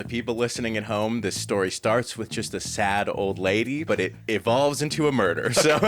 people listening at home, this story starts with just a sad old lady, but it evolves into a murder. So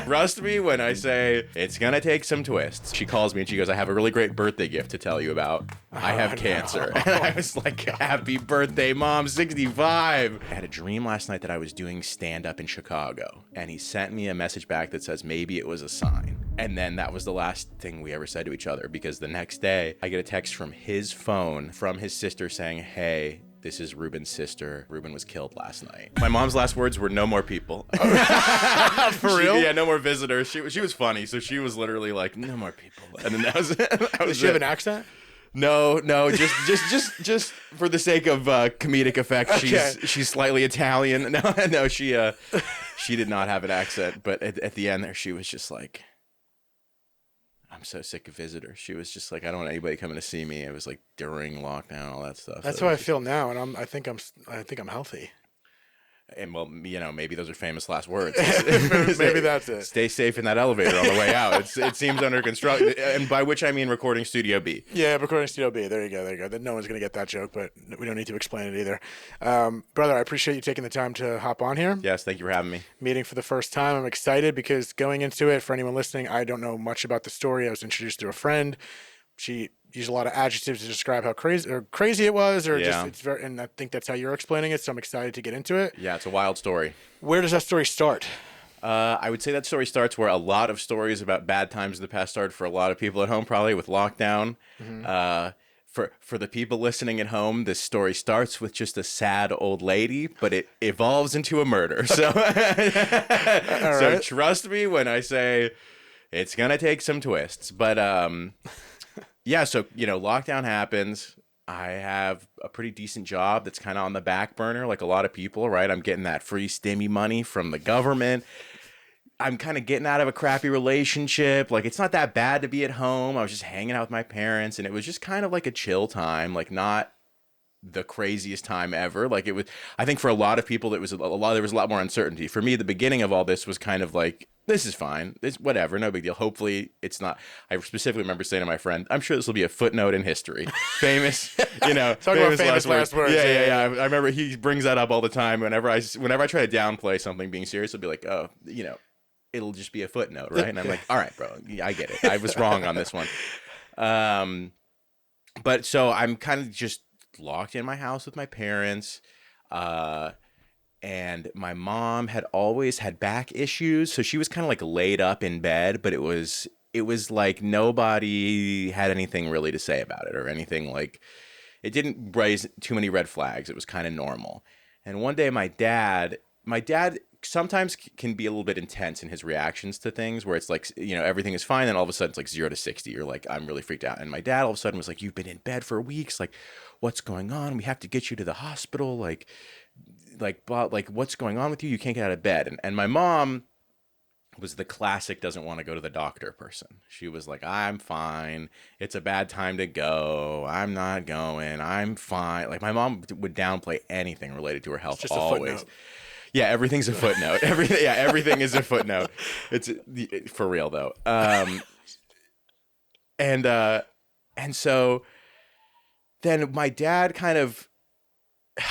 trust me when I say it's gonna take some twists. She calls me and she goes, I have a really great birthday gift to tell you about. I have cancer. And I was like, happy birthday, Mom, 65. I had a dream last night that I was doing stand-up in Chicago, and he sent me a message back that says maybe it was a sign. And then that was the last thing we ever said to each other, because the next day I get a text from his phone from his sister saying, hey, this is Reuben's sister. Reuben was killed last night. My mom's last words were no more people. For real? Yeah, no more visitors. She was funny, so she was literally like, no more people. And then that was it. Does she have an accent? No, just for the sake of comedic effect, Okay. she's slightly Italian. No, she did not have an accent, but at the end there, she was just like, I'm so sick of visitors. She was just like, I don't want anybody coming to see me. It was like during lockdown, all that stuff. That's so how I feel now, and I think I'm healthy. And well, maybe those are famous last words. Maybe that's it. Stay safe in that elevator on the way out. It seems under construction, and by which I mean recording Studio B. Yeah, recording Studio B. There you go. No one's gonna get that joke, but we don't need to explain it either. Brother, I appreciate you taking the time to hop on here. Yes, thank you for having me. Meeting for the first time. I'm excited because going into it, for anyone listening, I don't know much about the story. I was introduced through a friend. She used a lot of adjectives to describe how crazy it was, or just it's very. And I think that's how you're explaining it. So I'm excited to get into it. Yeah, it's a wild story. Where does that story start? I would say that story starts where a lot of stories about bad times in the past started for a lot of people at home, probably with lockdown. Mm-hmm. For the people listening at home, this story starts with just a sad old lady, but it evolves into a murder. So, so trust me when I say it's gonna take some twists. But yeah, so lockdown happens. I have a pretty decent job that's kind of on the back burner, like a lot of people, right? I'm getting that free stimmy money from the government. I'm kind of getting out of a crappy relationship. Like, it's not that bad to be at home. I was just hanging out with my parents, and it was just kind of like a chill time, like not the craziest time ever. Like, it was, I think for a lot of people, there was a lot more uncertainty. For me, the beginning of all this was kind of like, this is fine. It's whatever. No big deal. Hopefully it's not. I specifically remember saying to my friend, I'm sure this will be a footnote in history. Famous, Talk about famous last words. Yeah. I remember he brings that up all the time. Whenever I try to downplay something being serious, I'll be like, oh, it'll just be a footnote, right? And I'm like, all right, bro, I get it. I was wrong on this one. But so I'm kind of just locked in my house with my parents. And my mom had always had back issues, so she was kind of like laid up in bed, but it was like nobody had anything really to say about it, or anything, like it didn't raise too many red flags. It was kind of normal. And one day my dad sometimes can be a little bit intense in his reactions to things, where it's like, everything is fine, and all of a sudden it's like 0 to 60. You're like, I'm really freaked out. And my dad all of a sudden was like, you've been in bed for weeks. Like, what's going on? We have to get you to the hospital. Like what's going on with you? You can't get out of bed. And my mom was the classic doesn't want to go to the doctor person. She was like, I'm fine. It's a bad time to go. I'm not going. I'm fine. Like, my mom would downplay anything related to her health. It's just always. A footnote. Yeah, everything's a footnote. Everything is a footnote. It's for real though. And so then my dad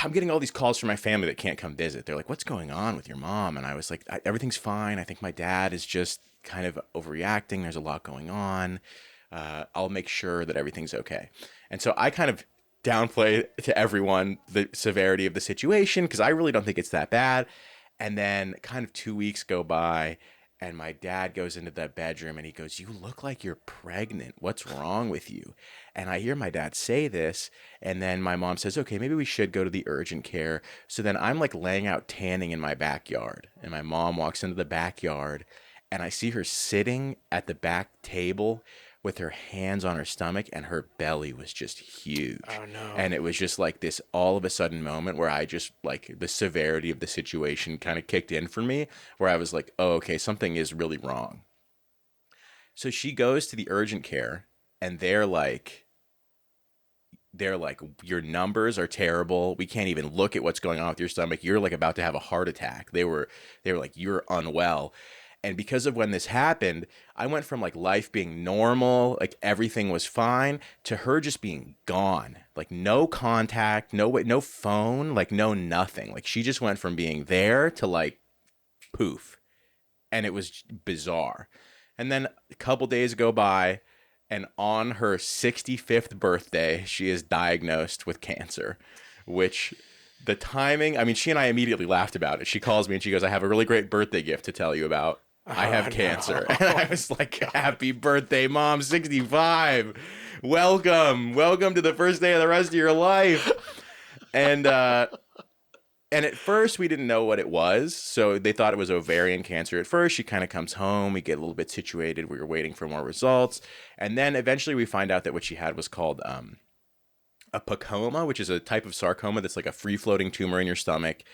I'm getting all these calls from my family that can't come visit. They're like, what's going on with your mom? And I was like, everything's fine. I think my dad is just kind of overreacting. There's a lot going on. I'll make sure that everything's okay. And so I kind of downplay to everyone the severity of the situation, because I really don't think it's that bad. And then kind of 2 weeks go by, and my dad goes into that bedroom and he goes, you look like you're pregnant. What's wrong with you? And I hear my dad say this, and then my mom says, okay, maybe we should go to the urgent care. So then I'm like laying out tanning in my backyard, and my mom walks into the backyard, and I see her sitting at the back table with her hands on her stomach, and her belly was just huge. Oh, no. And it was just like this all of a sudden moment where I just, like, the severity of the situation kind of kicked in for me, where I was like, oh, okay, something is really wrong. So she goes to the urgent care, and they're like, your numbers are terrible. We can't even look at what's going on with your stomach. You're like about to have a heart attack. They were like, you're unwell. And because of when this happened, I went from like life being normal, like everything was fine, to her just being gone. Like no contact, no phone, like no nothing. Like she just went from being there to like poof. And it was bizarre. And then a couple days go by, and on her 65th birthday, she is diagnosed with cancer, which the timing, I mean, she and I immediately laughed about it. She calls me and she goes, I have a really great birthday gift to tell you about. I have cancer. No. And I was like, happy birthday, Mom, 65. Welcome to the first day of the rest of your life. And at first we didn't know what it was. So they thought it was ovarian cancer at first. She kind of comes home. We get a little bit situated. We were waiting for more results. And then eventually we find out that what she had was called a pacoma, which is a type of sarcoma that's like a free-floating tumor in your stomach.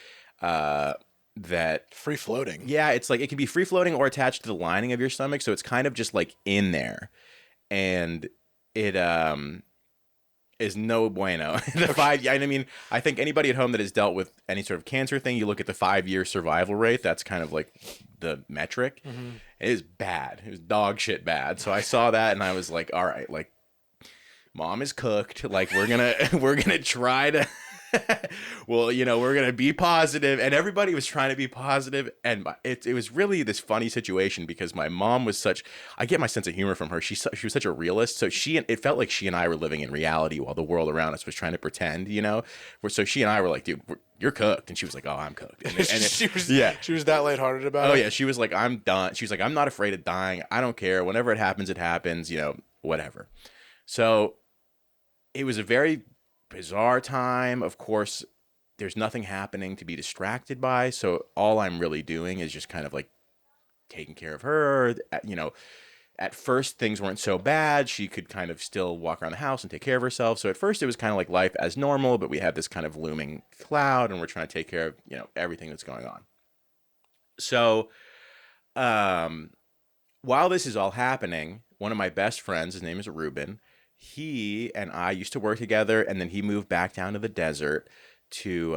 That free floating. Yeah, it's like it can be free floating or attached to the lining of your stomach, so it's kind of just like in there, and it is no bueno. I mean, I think anybody at home that has dealt with any sort of cancer thing, you look at the 5-year survival rate. That's kind of like the metric. Mm-hmm. It is bad. It was dog shit bad. So I saw that and I was like, all right, like Mom is cooked. Like we're gonna try to. Well, you know, we're going to be positive, and everybody was trying to be positive, and it was really this funny situation because my mom was I get my sense of humor from her. She was such a realist, so it felt like she and I were living in reality while the world around us was trying to pretend, you know? So she and I were like, dude, you're cooked, and she was like, oh, I'm cooked. And she was that lighthearted about it? Oh, yeah, she was like, I'm done. She was like, I'm not afraid of dying. I don't care. Whenever it happens, you know, whatever. So it was a very bizarre time. Of course, there's nothing happening to be distracted by, so all I'm really doing is just kind of like taking care of her. You know, at first things weren't so bad. She could kind of still walk around the house and take care of herself. So at first it was kind of like life as normal, but we had this kind of looming cloud, and we're trying to take care of, you know, everything that's going on. So while this is all happening, one of my best friends, his name is Reuben, he and I used to work together, and then he moved back down to the desert to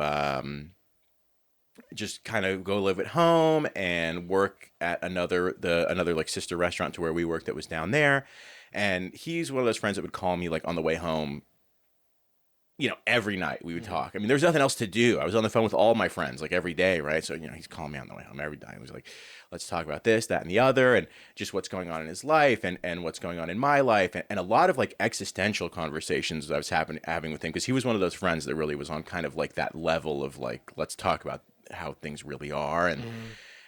just kind of go live at home and work at another like sister restaurant to where we worked that was down there. And he's one of those friends that would call me like on the way home, you know, every night we would talk. I mean, there's nothing else to do. I was on the phone with all my friends like every day, right? So, you know, he's calling me on the way home every day. He was like, let's talk about this, that, and the other, and just what's going on in his life and what's going on in my life. And a lot of like existential conversations that I was having with him, because he was one of those friends that really was on kind of like that level of like, let's talk about how things really are.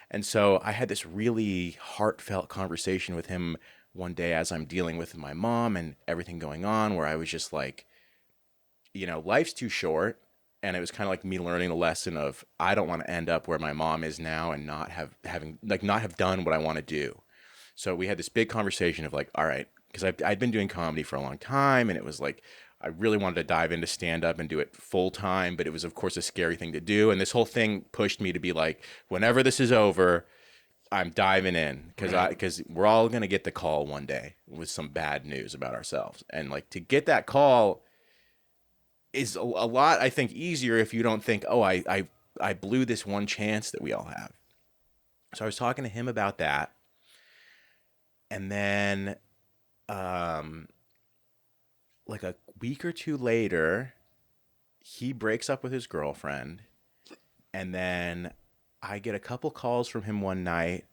And so I had this really heartfelt conversation with him one day as I'm dealing with my mom and everything going on, where I was just like, you know, life's too short. And it was kind of like me learning the lesson of I don't want to end up where my mom is now and not have done what I want to do. So we had this big conversation of like, all right, because I'd been doing comedy for a long time, and it was like I really wanted to dive into stand-up and do it full time, but it was of course a scary thing to do. And this whole thing pushed me to be like, whenever this is over, I'm diving in, because we're all gonna get the call one day with some bad news about ourselves, and like to get that call is a lot, I think, easier if you don't think, oh, I blew this one chance that we all have. So I was talking to him about that. And then like a week or two later, he breaks up with his girlfriend. And then I get a couple calls from him one night.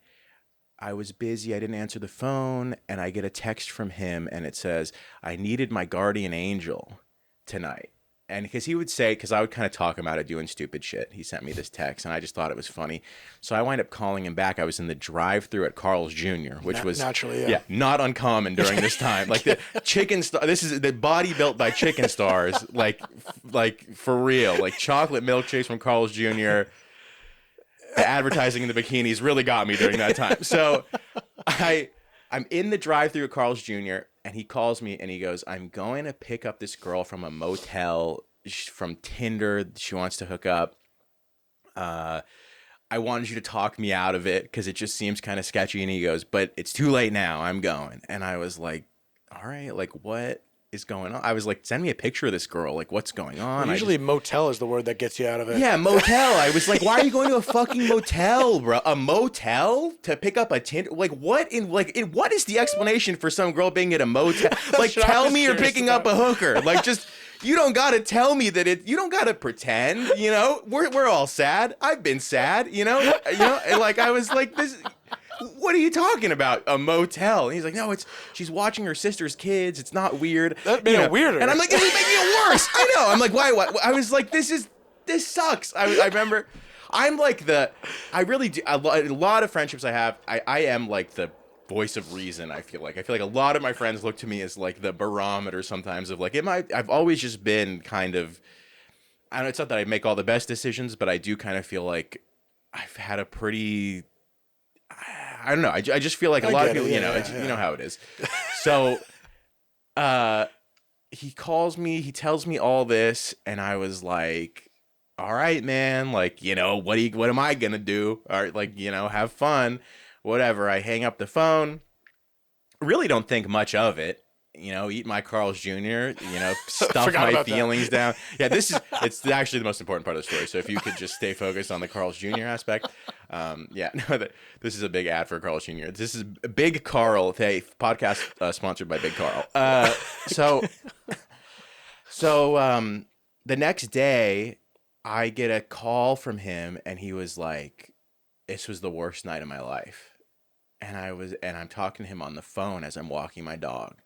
I was busy. I didn't answer the phone. And I get a text from him, and it says, I needed my guardian angel tonight. And because he would say, because I would kind of talk him out of doing stupid shit, he sent me this text, and I just thought it was funny. So I wind up calling him back. I was in the drive-through at Carl's Jr., which was naturally, yeah, not uncommon during this time. Like the chicken star, this is the body built by chicken stars, like for real, like chocolate milkshakes from Carl's Jr. The advertising in the bikinis really got me during that time. So I'm in the drive-through at Carl's Jr., and he calls me and he goes, I'm going to pick up this girl from a motel from Tinder. She wants to hook up. I wanted you to talk me out of it because it just seems kind of sketchy. And he goes, but it's too late now. I'm going. And I was like, all right, like what is going on? I was like, send me a picture of this girl. Like, what's going on? Well, usually motel is the word that gets you out of it. Yeah, motel. I was like, why are you going to a fucking motel, bro? A motel to pick up a Tinder? Like, what is the explanation for some girl being at a motel? Like, tell me you're picking up a hooker. Like, just, you don't got to tell me that you don't got to pretend, you know? We're all sad. I've been sad, you know? And like, I was like, what are you talking about? A motel? And he's like, no, she's watching her sister's kids. It's not weird. That made it weirder. And I'm like, this is making it worse. I know. I'm like, why? I was like, this sucks. I remember, I'm like I really do. A lot of friendships I have, I am like the voice of reason. I feel like a lot of my friends look to me as like the barometer sometimes of like, I've always just been kind of, I don't know, it's not that I make all the best decisions, but I do kind of feel like I've had a pretty, I don't know. I just feel like a lot of people, you know how it is. So, he calls me, he tells me all this, and I was like, all right, man, like, you know, what am I going to do? All right, like, you know, have fun, whatever. I hang up the phone. Really don't think much of it. You know, eat my Carl's Jr., you know, stuff my feelings down. Yeah, it's actually the most important part of the story. So if you could just stay focused on the Carl's Jr. aspect. This is a big ad for Carl's Jr. This is Big Carl. Hey, podcast sponsored by Big Carl. So the next day I get a call from him and he was like, this was the worst night of my life. And I'm talking to him on the phone as I'm walking my dog.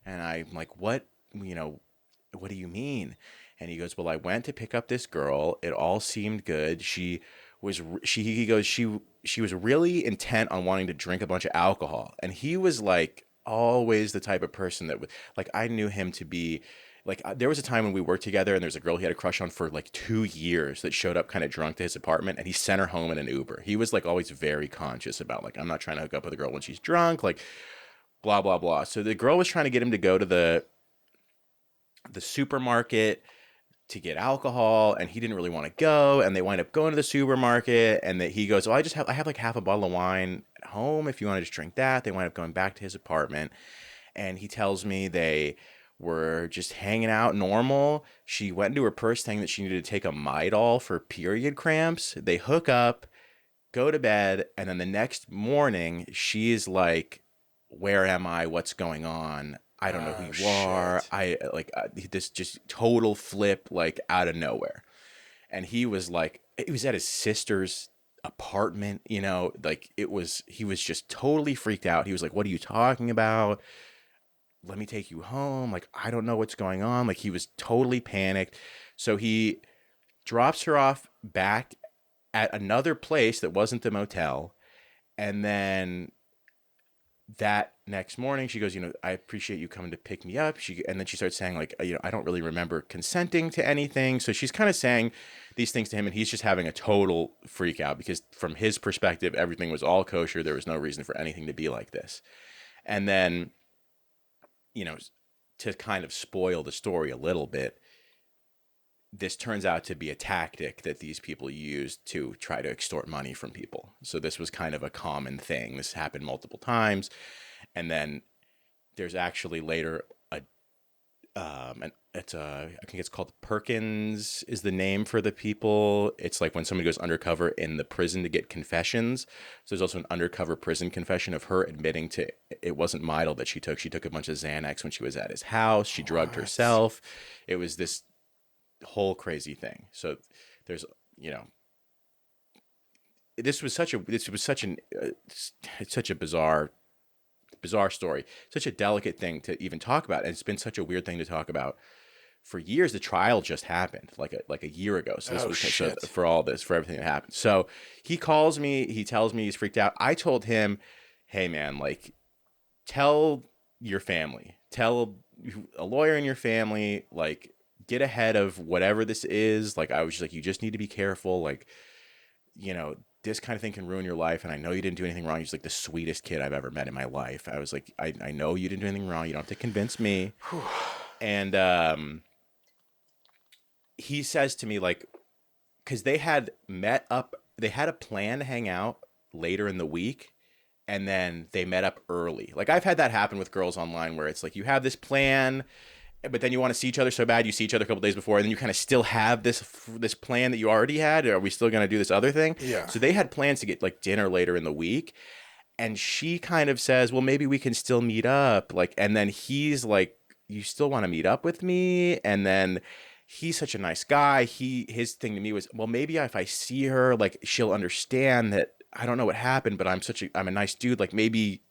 And I'm like, what do you mean? And he goes, well, I went to pick up this girl. It all seemed good. He goes, she was really intent on wanting to drink a bunch of alcohol. And he was like always the type of person that would, like, I knew him to be like, there was a time when we worked together and there's a girl he had a crush on for like 2 years that showed up kind of drunk to his apartment and he sent her home in an Uber. He was like always very conscious about like, I'm not trying to hook up with a girl when she's drunk, like blah, blah, blah. So the girl was trying to get him to go to the supermarket to get alcohol and he didn't really want to go. And they wind up going to the supermarket and he goes, well, I have like half a bottle of wine at home if you want to just drink that. They wind up going back to his apartment and he tells me they were just hanging out normal. She went into her purse saying that she needed to take a Midol for period cramps. They hook up, go to bed, and then the next morning she's like, where am I? What's going on? I don't know who you are. This just total flip, like out of nowhere. And he was like, it was at his sister's apartment, you know, like he was just totally freaked out. He was like, what are you talking about? Let me take you home. Like, I don't know what's going on. Like, he was totally panicked. So he drops her off back at another place that wasn't the motel. And then that next morning, she goes, you know, I appreciate you coming to pick me up. And then she starts saying, like, you know, I don't really remember consenting to anything. So she's kind of saying these things to him, and he's just having a total freak out because from his perspective, everything was all kosher. There was no reason for anything to be like this. And then, you know, to kind of spoil the story a little bit, this turns out to be a tactic that these people used to try to extort money from people. So this was kind of a common thing. This happened multiple times. And then there's actually later I think it's called Perkins is the name for the people. It's like when somebody goes undercover in the prison to get confessions. So there's also an undercover prison confession of her admitting to it wasn't Midol that she took. She took a bunch of Xanax when she was at his house. She drugged herself. It was this whole crazy thing. So there's, you know, it's such a bizarre story, such a delicate thing to even talk about. And it's been such a weird thing to talk about for years. The trial just happened like a year ago. So this so for everything that happened. So he calls me, he tells me he's freaked out. I told him, hey man, like tell your family, tell a lawyer in your family, like get ahead of whatever this is. Like I was just like, you just need to be careful. Like, you know, this kind of thing can ruin your life. And I know you didn't do anything wrong. He's like the sweetest kid I've ever met in my life. I was like, I know you didn't do anything wrong. You don't have to convince me. And he says to me, like, because they had met up, they had a plan to hang out later in the week. And then they met up early. Like I've had that happen with girls online where it's like you have this plan but then you want to see each other so bad, you see each other a couple days before, and then you kind of still have this plan that you already had. Are we still going to do this other thing? Yeah. So they had plans to get like dinner later in the week, and she kind of says, well, maybe we can still meet up. Like, and then he's like, you still want to meet up with me? And then he's such a nice guy. His thing to me was, well, maybe if I see her, like, she'll understand that I don't know what happened, but I'm a nice dude. Like, maybe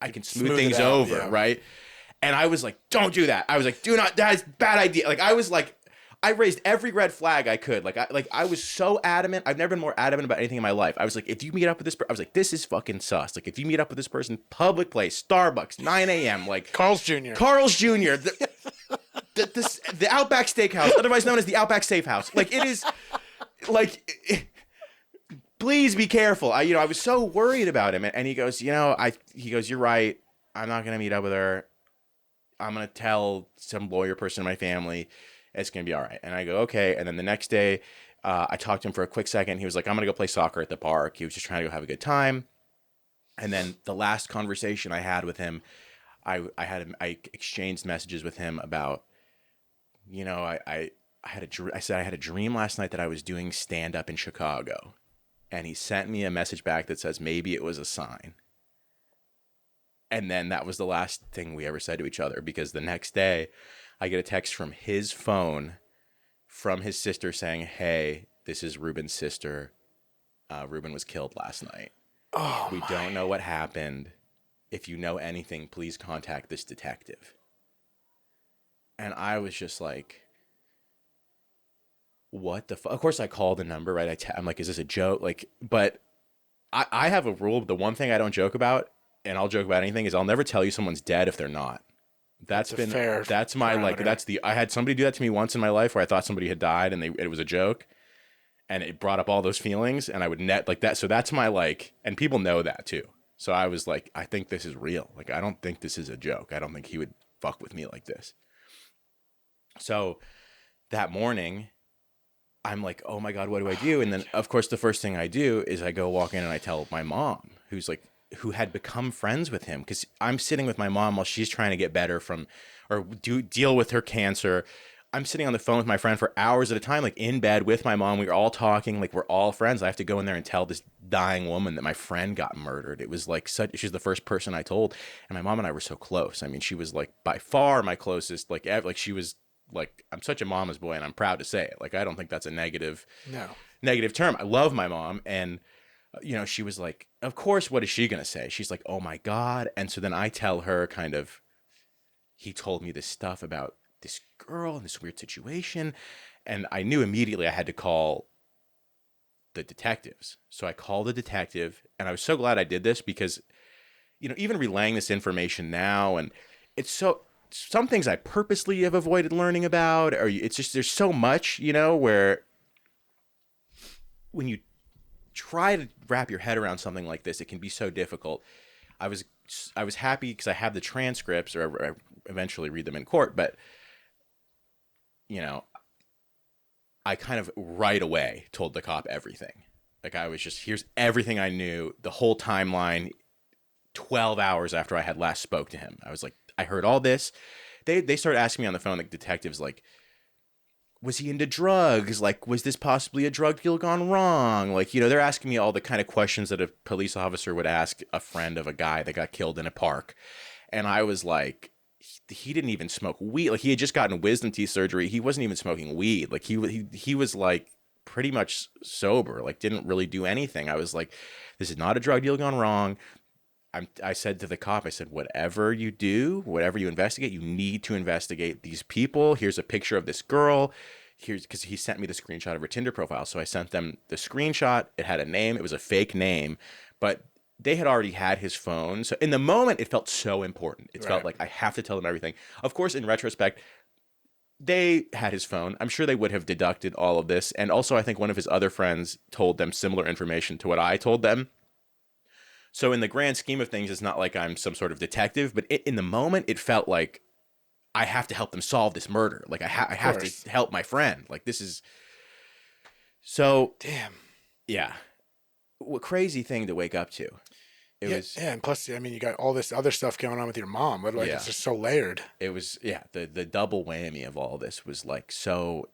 I can smooth things over, yeah. Right? And I was like, don't do that. I was like, do not, that is a bad idea. Like, I was like, I raised every red flag I could. Like, I was so adamant. I've never been more adamant about anything in my life. I was like, if you meet up with this person, I was like, this is fucking sus. Like, if you meet up with this person, public place, Starbucks, 9 a.m., like. Carl's Jr. The Outback Steakhouse, otherwise known as the Outback Safe House. Like, it is, like, please be careful. I was so worried about him. And he goes, you're right. I'm not going to meet up with her. I'm going to tell some lawyer person in my family. It's going to be all right. And I go, okay. And then the next day, I talked to him for a quick second. He was like, I'm going to go play soccer at the park. He was just trying to go have a good time. And then the last conversation I had with him, I exchanged messages with him about, I said I had a dream last night that I was doing stand-up in Chicago. And he sent me a message back that says, maybe it was a sign. And then that was the last thing we ever said to each other, because the next day I get a text from his phone from his sister saying, hey, this is Reuben's sister. Reuben was killed last night. Oh, we don't know what happened. If you know anything, please contact this detective. And I was just like, what the fuck? Of course I called the number, right? I'm like, is this a joke? Like, but I have a rule. The one thing I don't joke about, and I'll joke about anything, is I'll never tell you someone's dead if they're not. I had somebody do that to me once in my life where I thought somebody had died and it was a joke, and it brought up all those feelings, and I would net like that. So that's my, like, and people know that too. So I was like, I think this is real. Like, I don't think this is a joke. I don't think he would fuck with me like this. So that morning I'm like, oh my God, what do I do? And then of course the first thing I do is I go walk in and I tell my mom, who had become friends with him, because I'm sitting with my mom while she's trying to get better deal with her cancer. I'm sitting on the phone with my friend for hours at a time, like in bed with my mom. We were all talking, like we're all friends. I have to go in there and tell this dying woman that my friend got murdered. It was like she's the first person I told. And my mom and I were so close. I mean, she was like by far my closest, like she was like, I'm such a mama's boy, and I'm proud to say it. Like, I don't think that's a negative term. I love my mom. And she was like, of course, what is she going to say? She's like, oh my God. And so then I tell her kind of, he told me this stuff about this girl and this weird situation. And I knew immediately I had to call the detectives. So I called the detective, and I was so glad I did this because, even relaying this information now, and some things I purposely have avoided learning about, or it's just, there's so much, where when you try to wrap your head around something like this, it can be so difficult. I was happy because I have the transcripts, or I eventually read them in court, but I kind of right away told the cop everything. Like, I was just, here's everything I knew, the whole timeline, 12 hours after I had last spoke to him. I was like, I heard all this. They started asking me on the phone, like detectives, like, was he into drugs? Like, was this possibly a drug deal gone wrong? Like, they're asking me all the kind of questions that a police officer would ask a friend of a guy that got killed in a park. And I was like, he didn't even smoke weed. Like, he had just gotten wisdom teeth surgery. He wasn't even smoking weed. Like, he was like pretty much sober, like didn't really do anything. I was like, this is not a drug deal gone wrong. I said to the cop, I said, whatever you do, whatever you investigate, you need to investigate these people. Here's a picture of this girl. Because he sent me the screenshot of her Tinder profile. So I sent them the screenshot. It had a name. It was a fake name, but they had already had his phone. So in the moment, it felt so important. It felt like I have to tell them everything. Of course, in retrospect, they had his phone. I'm sure they would have deducted all of this. And also, I think one of his other friends told them similar information to what I told them. So in the grand scheme of things, it's not like I'm some sort of detective, but in the moment, it felt like I have to help them solve this murder. Like, I have to help my friend. Like, this is so... Damn. Yeah. What crazy thing to wake up to. It was, yeah, and plus, I mean, you got all this other stuff going on with your mom, but like yeah, it's just so layered. it was, yeah, the double whammy of all this was like so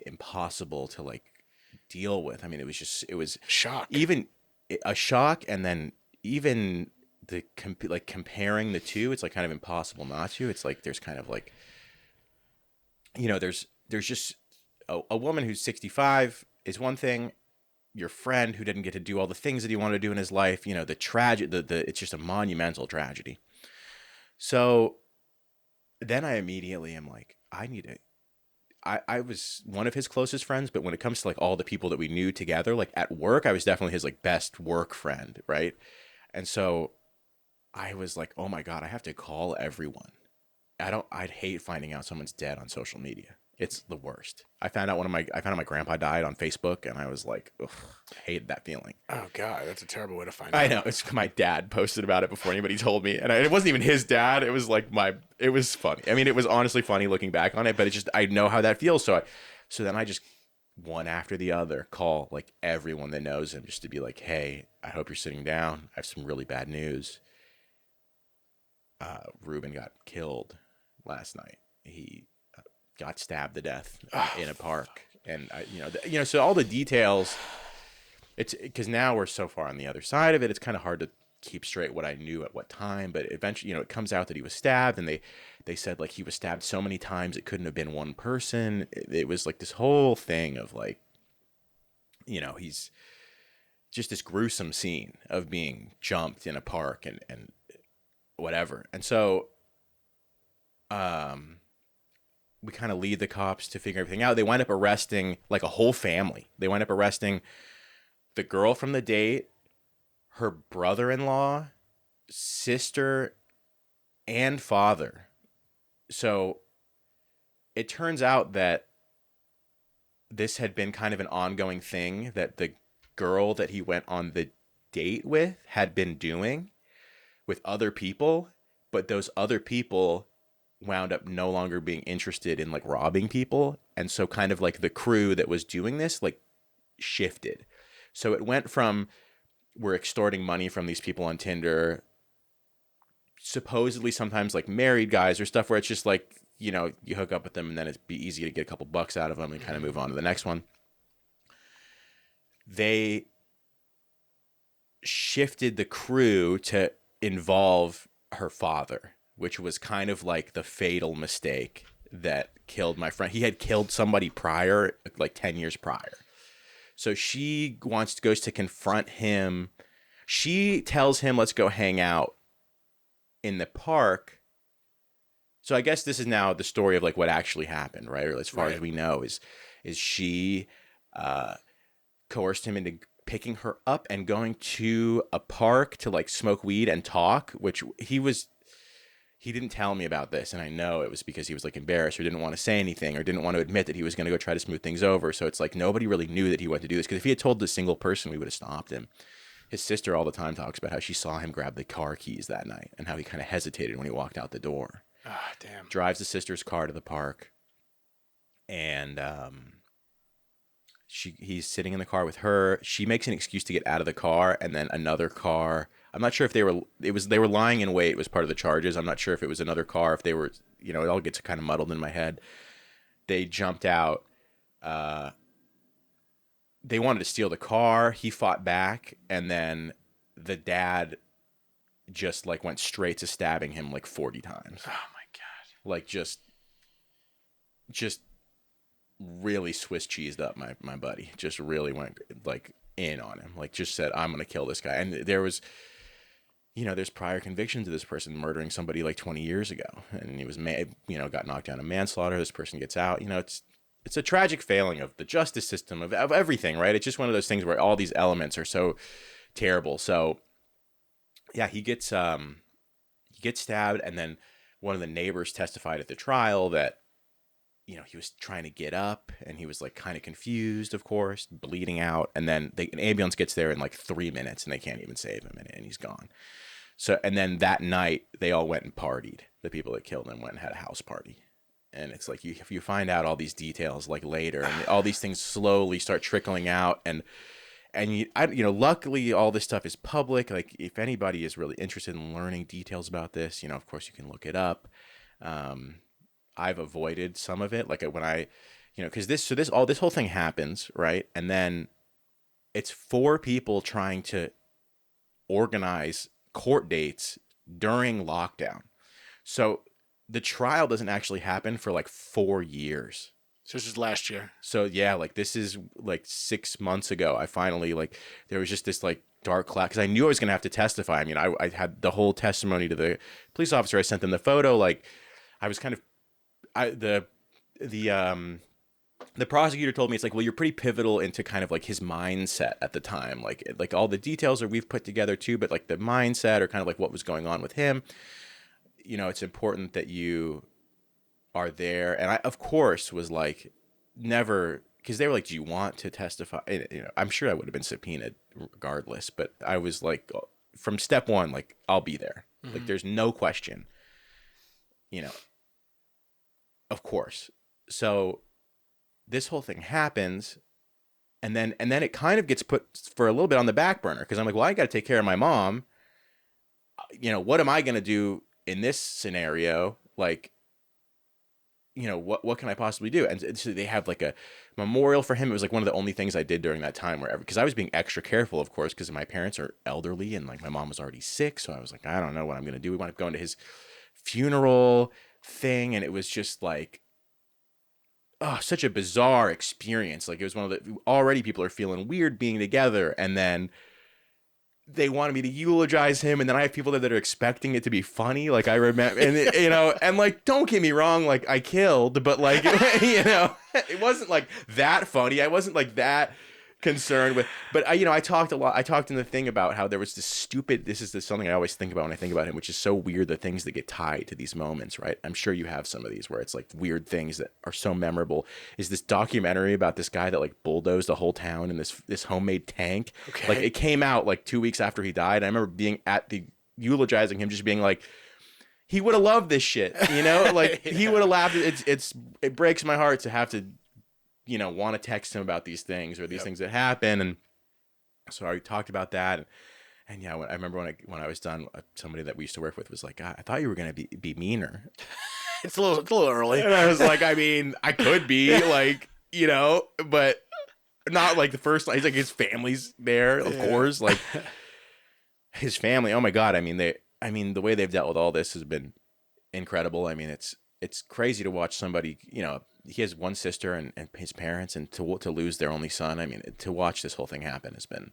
impossible to like deal with. I mean, it was Shock. even a shock, and then even like comparing the two, it's like kind of impossible not to. It's like there's kind of like, there's just a woman who's 65 is one thing. Your friend who didn't get to do all the things that he wanted to do in his life, the tragedy, it's just a monumental tragedy. So then I immediately am like, I need to. I was one of his closest friends, but when it comes to like all the people that we knew together, like at work, I was definitely his like best work friend, right? And so I was like, oh my God, I have to call everyone. I'd hate finding out someone's dead on social media. It's the worst. I found out my grandpa died on Facebook, and I was like, ugh, I hated that feeling. Oh God, that's a terrible way to find out. I know. It's my dad posted about it before anybody told me, and it wasn't even his dad. It was like it was funny. I mean, it was honestly funny looking back on it, but I know how that feels. So then I just one after the other call like everyone that knows him just to be like, hey, I hope you're sitting down. I have some really bad news. Reuben got killed last night. He got stabbed to death in a park, and so all the details. It's because now we're so far on the other side of it. It's kind of hard to keep straight what I knew at what time, but eventually, it comes out that he was stabbed, and they said like he was stabbed so many times it couldn't have been one person. It was like this whole thing of like, he's just this gruesome scene of being jumped in a park and whatever, and so we kind of lead the cops to figure everything out. They wind up arresting like a whole family. They wind up arresting the girl from the date, her brother-in-law, sister, and father. So it turns out that this had been kind of an ongoing thing that the girl that he went on the date with had been doing with other people, but those other people wound up no longer being interested in like robbing people, and so kind of like the crew that was doing this like shifted. So it went from we're extorting money from these people on Tinder, supposedly sometimes like married guys or stuff where it's just like, you hook up with them and then it'd be easy to get a couple bucks out of them and kind of move on to the next one. They shifted the crew to involve her father, which was kind of like the fatal mistake that killed my friend. He had killed somebody prior, like 10 years prior. So she goes to confront him. She tells him, let's go hang out in the park. So I guess this is now the story of like what actually happened, right? Or as far as we know, is she coerced him into picking her up and going to a park to like smoke weed and talk, which he didn't tell me about this, and I know it was because he was like embarrassed or didn't want to say anything or didn't want to admit that he was going to go try to smooth things over. So it's like nobody really knew that he went to do this, because if he had told a single person, we would have stopped him. His sister all the time talks about how she saw him grab the car keys that night and how he kind of hesitated when he walked out the door. Ah, damn. Drives the sister's car to the park, and he's sitting in the car with her. She makes an excuse to get out of the car, and then another car. I'm not sure if they were lying in wait was part of the charges. I'm not sure if it was another car, if they were, it all gets kind of muddled in my head. They jumped out. They wanted to steal the car. He fought back, and then the dad just like went straight to stabbing him like 40 times. Oh my God. Like just really Swiss cheesed up my buddy. Just really went like in on him. Like just said, I'm going to kill this guy. And there was, there's prior convictions of this person murdering somebody like 20 years ago. And he was, got knocked down in manslaughter. This person gets out. It's a tragic failing of the justice system, of everything, right? It's just one of those things where all these elements are so terrible. So yeah, he gets stabbed. And then one of the neighbors testified at the trial that, he was trying to get up and he was like kind of confused, of course, bleeding out. And then an ambulance gets there in like 3 minutes and they can't even save him, and he's gone. So, and then that night they all went and partied. The people that killed him went and had a house party. And it's like, if you find out all these details like later, and all these things slowly start trickling out, and And luckily all this stuff is public. Like if anybody is really interested in learning details about this, of course you can look it up. I've avoided some of it. Like when because this whole thing happens, right? And then it's 4 people trying to organize court dates during lockdown. So the trial doesn't actually happen for like 4 years. So this is last year. So yeah, like this is like 6 months ago. I finally there was just this like dark cloud because I knew I was gonna have to testify. I mean, I had the whole testimony to the police officer. I sent them the photo. Like I was kind of, the prosecutor told me, it's like, well, you're pretty pivotal into kind of like his mindset at the time. Like all the details we've put together too, but like the mindset or kind of like what was going on with him. It's important that you are there. And I, of course, was like, never, because they were like, do you want to testify? I'm sure I would have been subpoenaed regardless, but I was like, from step one, like, I'll be there. Mm-hmm. Like, there's no question, of course. So this whole thing happens, and then it kind of gets put for a little bit on the back burner because I'm like, well, I got to take care of my mom. What am I going to do in this scenario? Like, what can I possibly do? And so they have like a memorial for him. It was like one of the only things I did during that time because I was being extra careful, of course, because my parents are elderly and like my mom was already sick. So I was like, I don't know what I'm going to do. We wound up going to his funeral thing. And it was just like, oh, such a bizarre experience. Like it was one of the, already people are feeling weird being together. And then they wanted me to eulogize him, and then I have people there that are expecting it to be funny. Like I remember, and and like, don't get me wrong, like I killed, but like, it wasn't like that funny. I wasn't like that concerned with, but I talked a lot. I talked in the thing about how there was this stupid, something I always think about when I think about him, which is so weird, the things that get tied to these moments, right? I'm sure you have some of these where it's like weird things that are so memorable. Is this documentary about this guy that like bulldozed the whole town in this homemade tank. Okay. Like it came out like 2 weeks after he died. I remember being at the eulogizing him, just being like, he would have loved this shit, like he would have laughed. It breaks my heart to have to want to text him about these things or these things that happen. And so I talked about that. And yeah, I remember when I was done, somebody that we used to work with was like, I thought you were going to be meaner. It's a little early. And I was like, I mean, I could be like, but not like the first, he's like, his family's there, of course, like his family. Oh my God. I mean, the way they've dealt with all this has been incredible. I mean, it's crazy to watch somebody, he has one sister and his parents, and to lose their only son. I mean, to watch this whole thing happen has been.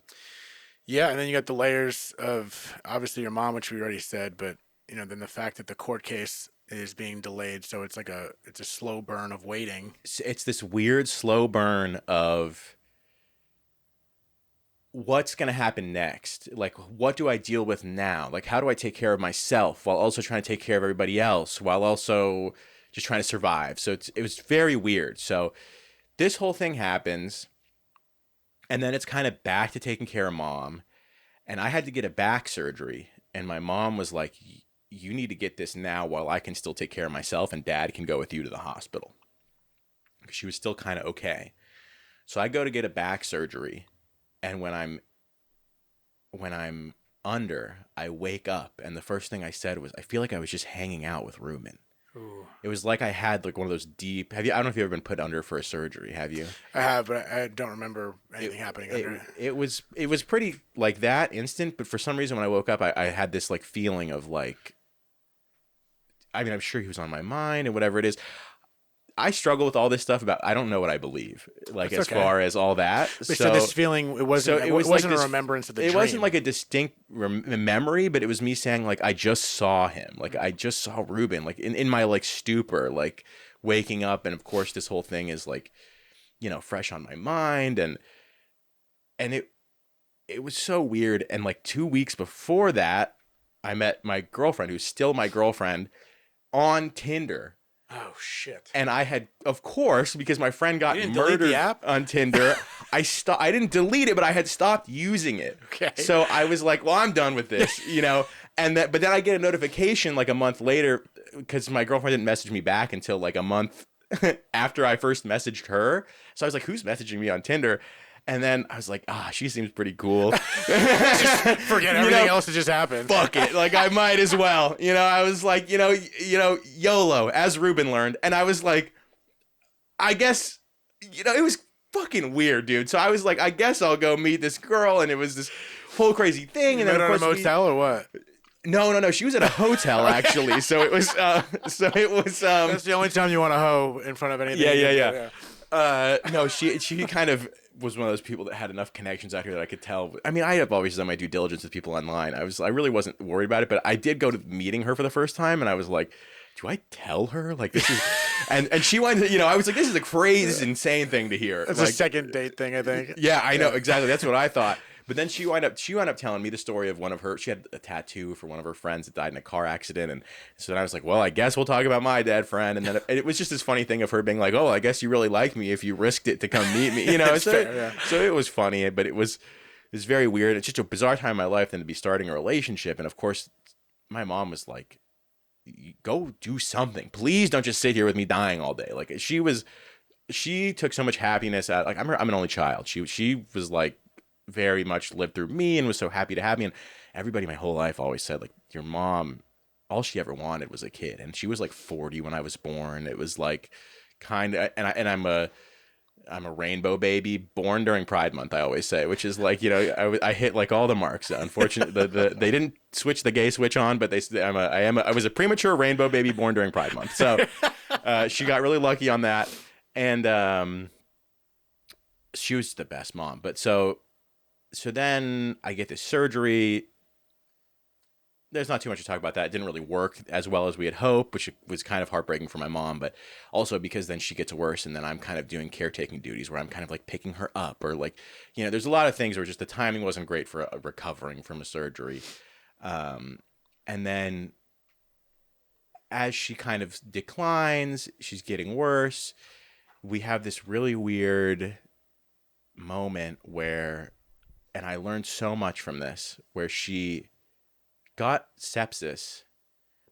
Yeah. And then you got the layers of obviously your mom, which we already said, but then the fact that the court case is being delayed. So it's like it's a slow burn of waiting. It's this weird slow burn of what's going to happen next? Like, what do I deal with now? Like, how do I take care of myself while also trying to take care of everybody else, while also just trying to survive? So it was very weird. So this whole thing happens, and then it's kind of back to taking care of mom. And I had to get a back surgery, and my mom was like, you need to get this now while I can still take care of myself, and dad can go with you to the hospital. Because she was still kind of okay. So I go to get a back surgery, and when I'm under, I wake up, and the first thing I said was, I feel like I was just hanging out with Reuben. Ooh. It was like I had like one of those deep. I don't know if you've ever been put under for a surgery. Have you? I have, but I don't remember anything happening under. It was pretty like that instant, but for some reason when I woke up, I had this like feeling of like. I mean, I'm sure he was on my mind and whatever it is. I struggle with all this stuff about, I don't know what I believe, like as far as all that. So this feeling, it wasn't like a remembrance of the dream. It wasn't like a distinct memory, but it was me saying like, I just saw him. Like I just saw Reuben, like in my like stupor, like waking up. And of course this whole thing is like, fresh on my mind. And it was so weird. And like 2 weeks before that, I met my girlfriend, who's still my girlfriend, on Tinder. Oh shit! And I had, of course, because my friend got murdered on Tinder, I didn't delete it, but I had stopped using it. Okay. So I was like, well, I'm done with this, but then I get a notification like a month later, because my girlfriend didn't message me back until like a month after I first messaged her. So I was like, who's messaging me on Tinder? And then I was like, she seems pretty cool. Just forget everything else that just happened. Fuck it. Like, I might as well. I was like, YOLO, as Reuben learned. And I was like, I guess, it was fucking weird, dude. So I was like, I guess I'll go meet this girl. And it was this whole crazy thing. And then, of course, on a motel or what? No. She was at a hotel, actually. So it was. That's the only time you want to hoe in front of anything. Yeah. No, she kind of was one of those people that had enough connections out here that I could tell. I mean, I have always done my due diligence with people online. I really wasn't worried about it, but I did go to meeting her for the first time, and I was like, do I tell her? Like, this is, and she went, I was like, this is a crazy, insane thing to hear. It's like, a second date thing, I think. Yeah, I know, exactly. That's what I thought. But then she wound up telling me the story of she had a tattoo for one of her friends that died in a car accident. And so then I was like, well, I guess we'll talk about my dead friend. And then it was just this funny thing of her being like, oh, I guess you really like me if you risked it to come meet me. So it was funny, but it was very weird. It's just a bizarre time in my life than to be starting a relationship. And of course, my mom was like, go do something. Please don't just sit here with me dying all day. Like, she took so much happiness out. Like, I'm an only child. She was like, very much lived through me and was so happy to have me. And everybody my whole life always said, like, your mom, all she ever wanted was a kid. And she was like 40 when I was born. It was like kind of, and I'm a rainbow baby born during Pride Month, I always say, which is like, I hit like all the marks. Unfortunately, they didn't switch the gay switch on, but I was a premature rainbow baby born during Pride Month. So she got really lucky on that. And she was the best mom. But so then I get this surgery. There's not too much to talk about that. It didn't really work as well as we had hoped, which was kind of heartbreaking for my mom, but also because then she gets worse and then I'm kind of doing caretaking duties where I'm kind of like picking her up or like, there's a lot of things where just the timing wasn't great for recovering from a surgery. And then as she kind of declines, she's getting worse. We have this really weird moment where, and I learned so much from this, where she got sepsis,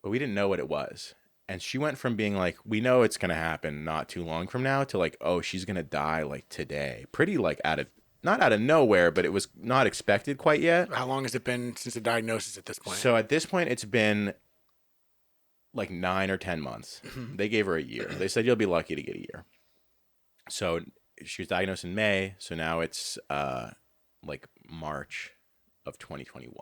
but we didn't know what it was. And she went from being like, we know it's going to happen not too long from now, to like, oh, she's going to die like today. Pretty like not out of nowhere, but it was not expected quite yet. How long has it been since the diagnosis at this point? So at this point, it's been like 9 or 10 months. Mm-hmm. They gave her a year. They said, you'll be lucky to get a year. So she was diagnosed in May. So now it's like March of 2021.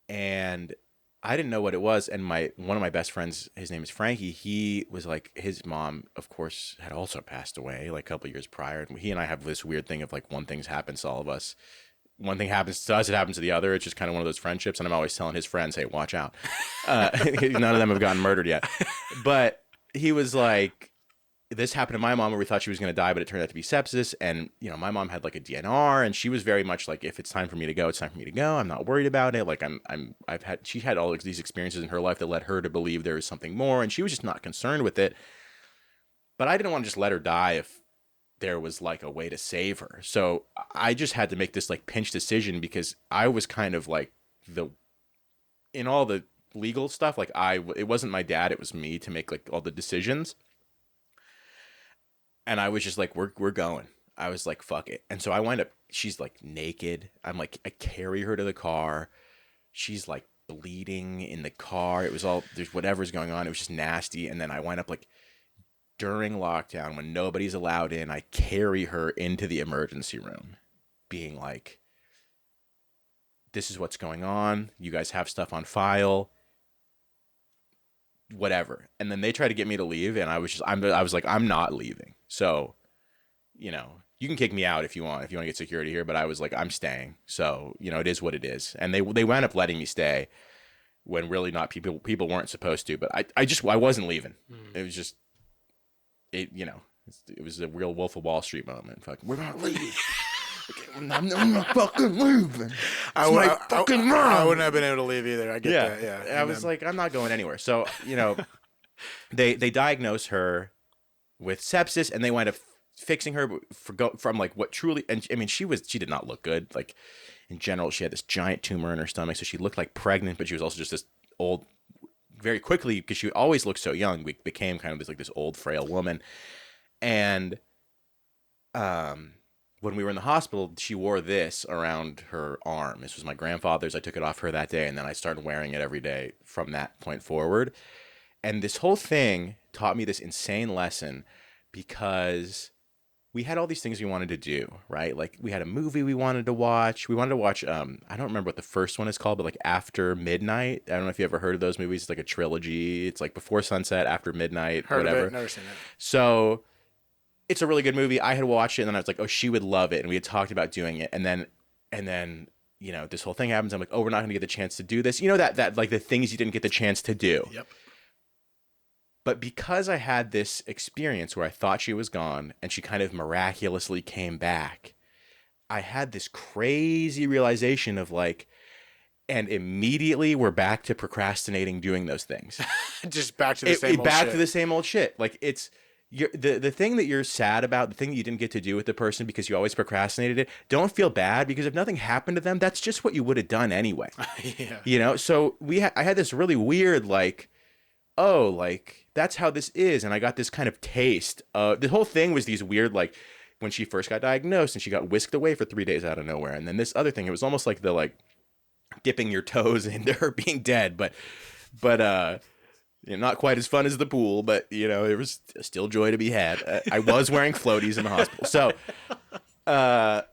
And I didn't know what it was. And one of my best friends, his name is Frankie, he was like, his mom, of course, had also passed away like a couple of years prior. And he and I have this weird thing of like, one thing happens to all of us. One thing happens to us, it happens to the other. It's just kind of one of those friendships. And I'm always telling his friends, hey, watch out. None of them have gotten murdered yet. But he was like, this happened to my mom where we thought she was going to die, but it turned out to be sepsis. And, my mom had like a DNR and she was very much like, if it's time for me to go, it's time for me to go. I'm not worried about it. Like she had all of these experiences in her life that led her to believe there was something more. And she was just not concerned with it. But I didn't want to just let her die if there was like a way to save her. So I just had to make this like pinch decision because I was kind of like in all the legal stuff, like it wasn't my dad, it was me to make like all the decisions. And I was just like, we're going. I was like, fuck it. And so I wind up, she's like naked. I'm like, I carry her to the car. She's like bleeding in the car. It was all, there's whatever's going on. It was just nasty. And then I wind up like during lockdown when nobody's allowed in, I carry her into the emergency room being like, this is what's going on. You guys have stuff on file. Whatever. And then they tried to get me to leave and I was like, I'm not leaving. So, you can kick me out if you want to get security here, but I was like, I'm staying. So, it is what it is. And they wound up letting me stay when really not people weren't supposed to, but I wasn't leaving. It was just, it was a real Wolf of Wall Street moment. Fucking, we're not leaving. I'm not fucking leaving. I wouldn't have been able to leave either. I get that. Yeah. I was like, I'm not going anywhere. So, they diagnosed her with sepsis and they wind up fixing her from like what truly, and I mean, she did not look good. Like in general, she had this giant tumor in her stomach. So she looked like pregnant, but she was also just this old very quickly, because she always looked so young, we became kind of this old frail woman. And when we were in the hospital, she wore this around her arm. This was my grandfather's. I took it off her that day, and then I started wearing it every day from that point forward. And this whole thing taught me this insane lesson, because we had all these things we wanted to do, right? Like, we had a movie we wanted to watch. We wanted to watch, I don't remember what the first one is called, but like After Midnight. I don't know if you ever heard of those movies. It's like a trilogy. It's like Before Sunset, After Midnight, Heard whatever. of it, never seen it. So it's a really good movie. I had watched it, and then I was like, oh, she would love it. And we had talked about doing it. And then, you know, this whole thing happens. I'm like, oh, we're not going to get the chance to do this. You know, that like the things you didn't get the chance to do. Yep. But because I had this experience where I thought she was gone and she kind of miraculously came back, I had this crazy realization of like, and immediately we're back to procrastinating doing those things. Just back to the same old shit. Back to the same old shit. Like, it's the thing that you're sad about, the thing that you didn't get to do with the person because you always procrastinated it, don't feel bad, because if nothing happened to them, that's just what you would have done anyway. Yeah. You know? So I had this really weird, like, oh, like, that's how this is. And I got this kind of taste. The whole thing was these weird, like, when she first got diagnosed and she got whisked away for 3 days out of nowhere. And then this other thing, it was almost like the, like, dipping your toes into her being dead. But you know, not quite as fun as the pool, but, you know, there was still joy to be had. I was wearing floaties in the hospital. So, but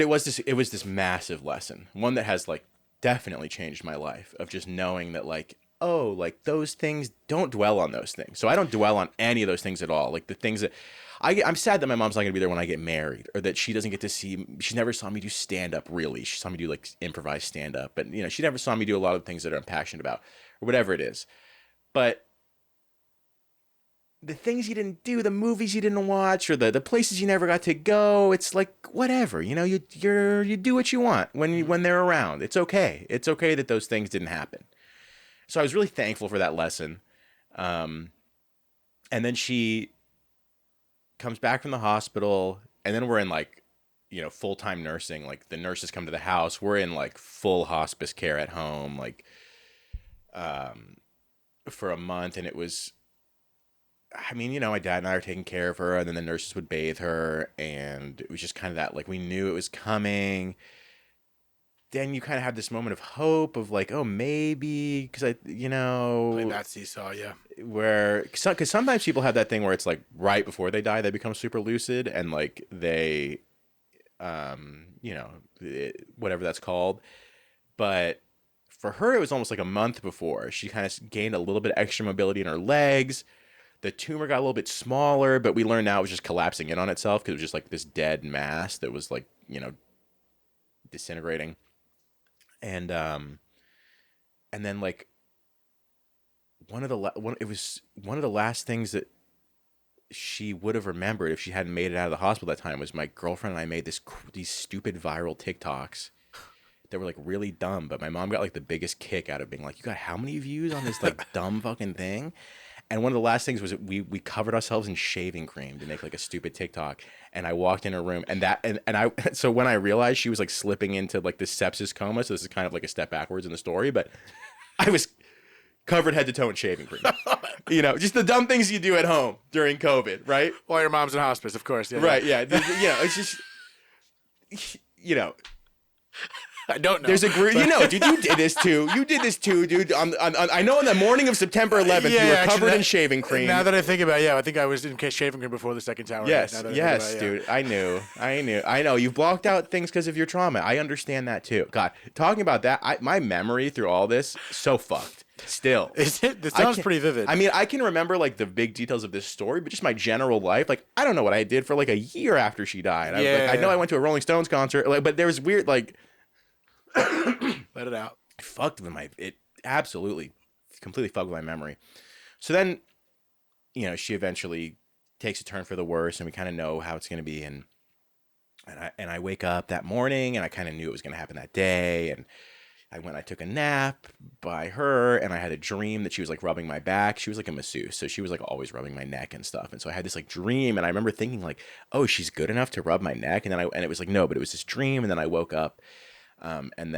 it was this massive lesson. One that has, like, definitely changed my life, of just knowing that, like, oh, like, those things, don't dwell on those things. So I don't dwell on any of those things at all. Like, the things that I'm sad that my mom's not gonna be there when I get married, or that she doesn't get to see. She never saw me do stand up. Really, she saw me do like improvised stand up, but you know, she never saw me do a lot of things that I'm passionate about, or whatever it is. But the things you didn't do, the movies you didn't watch, or the places you never got to go, it's like, whatever. You know, you do what you want when they're around. It's okay. It's okay that those things didn't happen. So I was really thankful for that lesson. And then she comes back from the hospital, and then we're in, like, you know, full-time nursing. Like, the nurses come to the house. We're in, like, full hospice care at home, like, for a month. And it was, I mean, you know, my dad and I are taking care of her, and then the nurses would bathe her, and it was just kind of that, like, we knew it was coming. Then you kind of have this moment of hope of like, oh, maybe, because you know, Play that seesaw, yeah. Because sometimes people have that thing where it's like right before they die, they become super lucid, and like they, you know, whatever that's called. But for her, it was almost like a month before. She kind of gained a little bit of extra mobility in her legs. The tumor got a little bit smaller, but we learned now it was just collapsing in on itself, because it was just like this dead mass that was like, you know, disintegrating. And then like it was one of the last things that she would have remembered if she hadn't made it out of the hospital that time was my girlfriend and I made these stupid viral TikToks that were like really dumb, but my mom got like the biggest kick out of being like, you got how many views on this like dumb fucking thing? And one of the last things was that we covered ourselves in shaving cream to make like a stupid TikTok. And I walked in her room, and I so when I realized she was like slipping into like this sepsis coma, so this is kind of like a step backwards in the story, but I was covered head to toe in shaving cream. You know, just the dumb things you do at home during COVID, right? While your mom's in hospice, of course. Yeah, right, yeah. You know, it's just, you know. I don't know. There's a group, you know, dude. You did this too. You did this too, dude. I know on the morning of September 11th, you were covered in shaving cream. Now that I think about it, yeah, I think I was in shaving cream before the second tower. Yes, yes, dude. I know. You've blocked out things because of your trauma. I understand that too. God, talking about that, my memory through all this, so fucked. Still. Is it? This sounds pretty vivid. I mean, I can remember like the big details of this story, but just my general life, like I don't know what I did for like a year after she died. I know I went to a Rolling Stones concert, like, but there was weird like. Let it out. It fucked with it absolutely, completely fucked with my memory. So then, you know, she eventually takes a turn for the worse, and we kind of know how it's going to be. And I wake up that morning, and I kind of knew it was going to happen that day. And I took a nap by her, and I had a dream that she was like rubbing my back. She was like a masseuse, so she was like always rubbing my neck and stuff. And so I had this like dream, and I remember thinking like, oh, she's good enough to rub my neck. And then it was like, no, but it was this dream. And then I woke up. And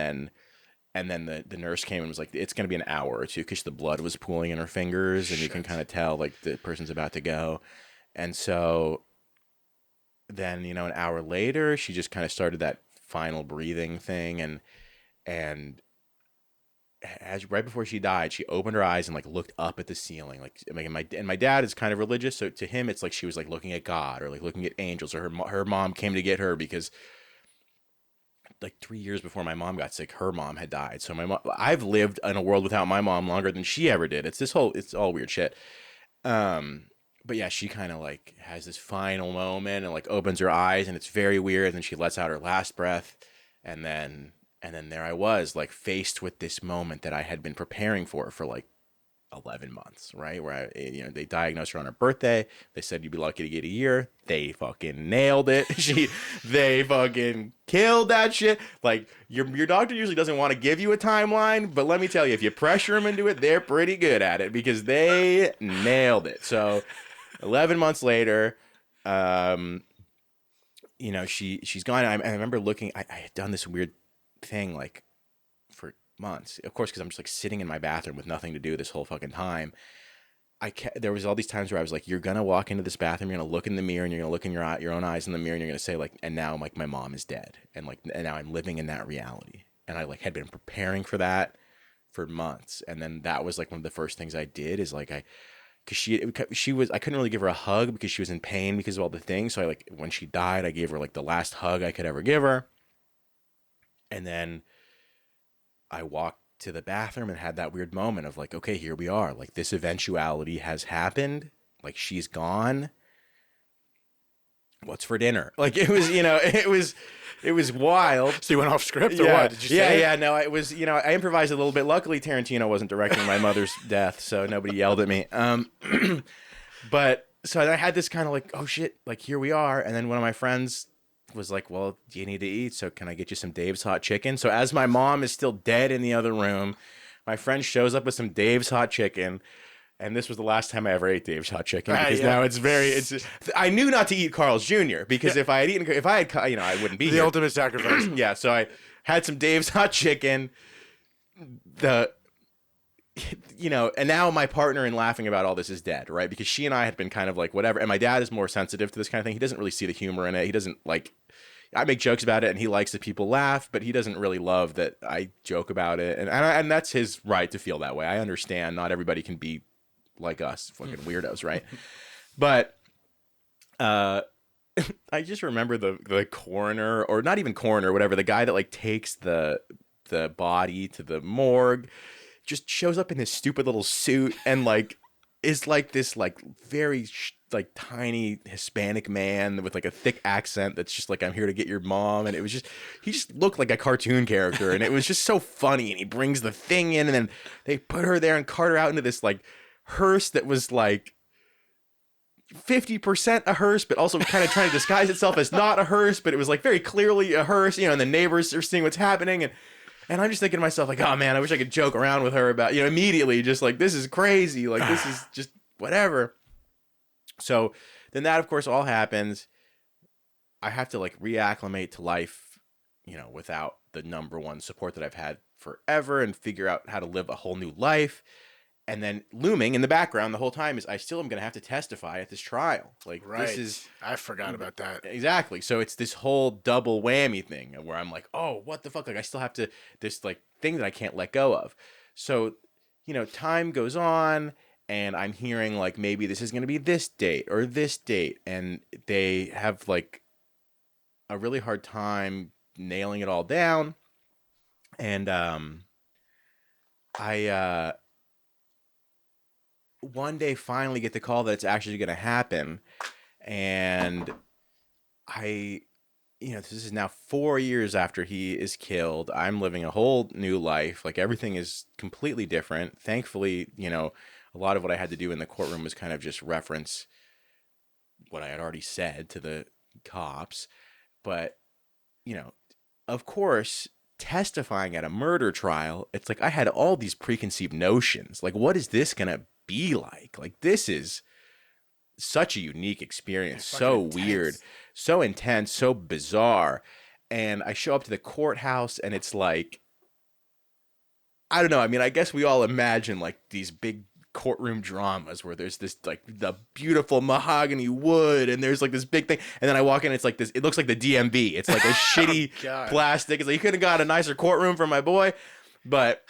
And then the nurse came and was like, it's going to be an hour or two because the blood was pooling in her fingers and you can kind of tell like the person's about to go. And so then, you know, an hour later, she just kind of started that final breathing thing. And as right before she died, she opened her eyes and like looked up at the ceiling. Like my dad is kind of religious. So to him, it's like she was like looking at God or like looking at angels, or her mom came to get her because like 3 years before my mom got sick, her mom had died. So my mom, I've lived in a world without my mom longer than she ever did. It's all weird shit. But yeah, she kind of like has this final moment and like opens her eyes and it's very weird. And then she lets out her last breath. And then there I was like faced with this moment that I had been preparing for like 11 months, right? Where they diagnosed her on her birthday. They said you'd be lucky to get a year. They fucking nailed it. They fucking killed that shit. Like your doctor usually doesn't want to give you a timeline, but let me tell you, if you pressure them into it, they're pretty good at it because they nailed it. So 11 months later, she's gone. I remember looking, I had done this weird thing like for months, of course, because I'm just like sitting in my bathroom with nothing to do this whole fucking time. There was all these times where I was like, you're gonna walk into this bathroom, you're gonna look in the mirror, and you're gonna look in your own eyes in the mirror, and you're gonna say like, and now like my mom is dead, and now I'm living in that reality, and I like had been preparing for that for months, and then that was like one of the first things I did is like because she was, I couldn't really give her a hug because she was in pain because of all the things, so I like when she died, I gave her like the last hug I could ever give her, and then I walked to the bathroom and had that weird moment of like, okay, here we are. Like this eventuality has happened. Like she's gone. What's for dinner? Like it was, it was wild. So you went off script or what? Did you say it? No, it was, I improvised a little bit. Luckily, Tarantino wasn't directing my mother's death, so nobody yelled at me. But so I had this kind of like, oh shit, like here we are. And then one of my friends was like, well, do you need to eat? So can I get you some Dave's hot chicken? So as my mom is still dead in the other room, my friend shows up with some Dave's hot chicken. And this was the last time I ever ate Dave's hot chicken because now I knew not to eat Carl's Jr. because if I had, I wouldn't be the here. ultimate sacrifice. Yeah. So I had some Dave's hot chicken, and now my partner in laughing about all this is dead, right? Because she and I had been kind of like whatever. And my dad is more sensitive to this kind of thing. He doesn't really see the humor in it. He doesn't like, I make jokes about it and he likes that people laugh, but he doesn't really love that I joke about it. And that's his right to feel that way. I understand not everybody can be like us, fucking weirdos, right? But I just remember the coroner, or not even coroner, whatever, the guy that like takes the body to the morgue, just shows up in his stupid little suit and like is like this like very like tiny Hispanic man with like a thick accent that's just like, I'm here to get your mom. And it was just, he just looked like a cartoon character and it was just so funny. And he brings the thing in and then they put her there and cart her out into this like hearse that was like 50% a hearse, but also kind of trying to disguise itself as not a hearse, but it was like very clearly a hearse, and the neighbors are seeing what's happening. And I'm just thinking to myself, like, oh man, I wish I could joke around with her about, immediately just like, this is crazy. Like, this is just whatever. So then that, of course, all happens. I have to like reacclimate to life, without the number one support that I've had forever and figure out how to live a whole new life. And then looming in the background the whole time is I still am going to have to testify at this trial. Like, right. This is... I forgot about that. Exactly. So it's this whole double whammy thing where I'm like, oh, what the fuck? Like, I still have to... This, like, thing that I can't let go of. So, time goes on, and I'm hearing, like, maybe this is going to be this date or this date. And they have, like, a really hard time nailing it all down. And I... one day finally get the call that it's actually going to happen. And this is now 4 years after he is killed. I'm living a whole new life. Like everything is completely different. Thankfully, a lot of what I had to do in the courtroom was kind of just reference what I had already said to the cops. But, of course, testifying at a murder trial, it's like I had all these preconceived notions. Like, what is this going to be like? Like, this is such a unique experience, so weird, so intense, so bizarre. And I show up to the courthouse and it's like I don't know. I mean, I guess we all imagine like these big courtroom dramas where there's this like the beautiful mahogany wood and there's like this big thing, and then I walk in, it's like this. It looks like the DMV. It's like a shitty plastic. It's like you could have got a nicer courtroom for my boy, but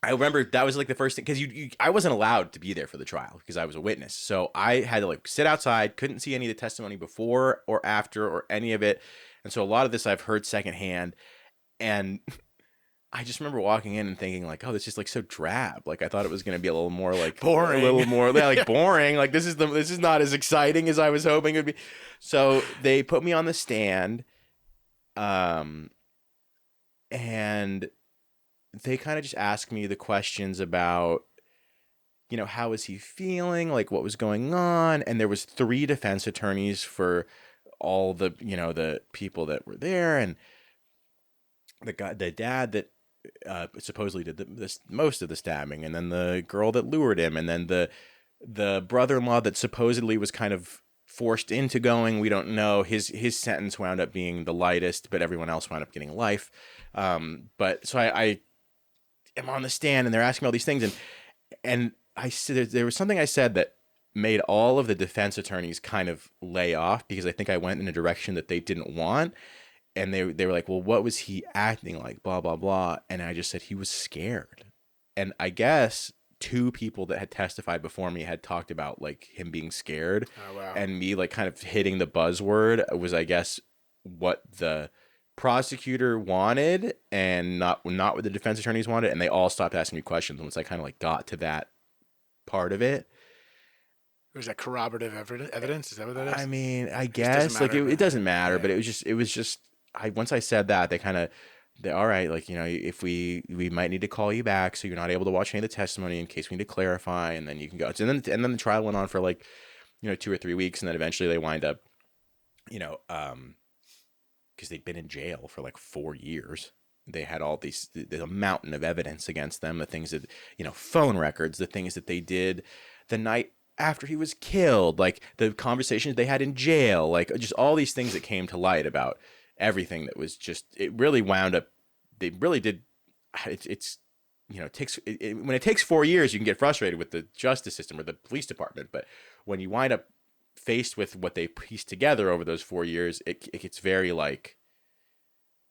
I remember that was like the first thing because I wasn't allowed to be there for the trial because I was a witness, so I had to like sit outside, couldn't see any of the testimony before or after or any of it, and so a lot of this I've heard secondhand, and I just remember walking in and thinking like, oh, this is like so drab. Like I thought it was going to be a little more like boring, a little more like boring. Like this is not as exciting as I was hoping it would be. So they put me on the stand, and they kind of just asked me the questions about, you know, how was he feeling, like what was going on, and there was 3 defense attorneys for all the, you know, the people that were there, and the dad that supposedly did this most of the stabbing, and then the girl that lured him, and then the brother-in-law that supposedly was kind of forced into going. We don't know. His sentence wound up being the lightest, but everyone else wound up getting life. But so I am on the stand and they're asking me all these things, and I said there was something I said that made all of the defense attorneys kind of lay off because I think I went in a direction that they didn't want. And they were like, well, what was he acting like? Blah, blah, blah. And I just said he was scared. And I guess 2 people that had testified before me had talked about like him being scared. Oh, wow. And me like kind of hitting the buzzword was, I guess, what the prosecutor wanted and not what the defense attorneys wanted. And they all stopped asking me questions once I kind of like got to that part of it. Was that corroborative evidence? Is that what that is? I mean, I guess like it doesn't matter, yeah. but it was just once I said that, they're all right, like, you know, if we might need to call you back so you're not able to watch any of the testimony in case we need to clarify, and then you can go. And then the trial went on for like, you know, 2 or 3 weeks, and then eventually they wind up, you know, because they'd been in jail for like 4 years. They had all these, there's a mountain of evidence against them, the things that, you know, phone records, the things that they did the night after he was killed, like the conversations they had in jail, like just all these things that came to light about everything that was just, it really wound up, they really did, it's you know, it takes, when it takes 4 years, you can get frustrated with the justice system or the police department, but when you wind up faced with what they pieced together over those 4 years, it gets very like,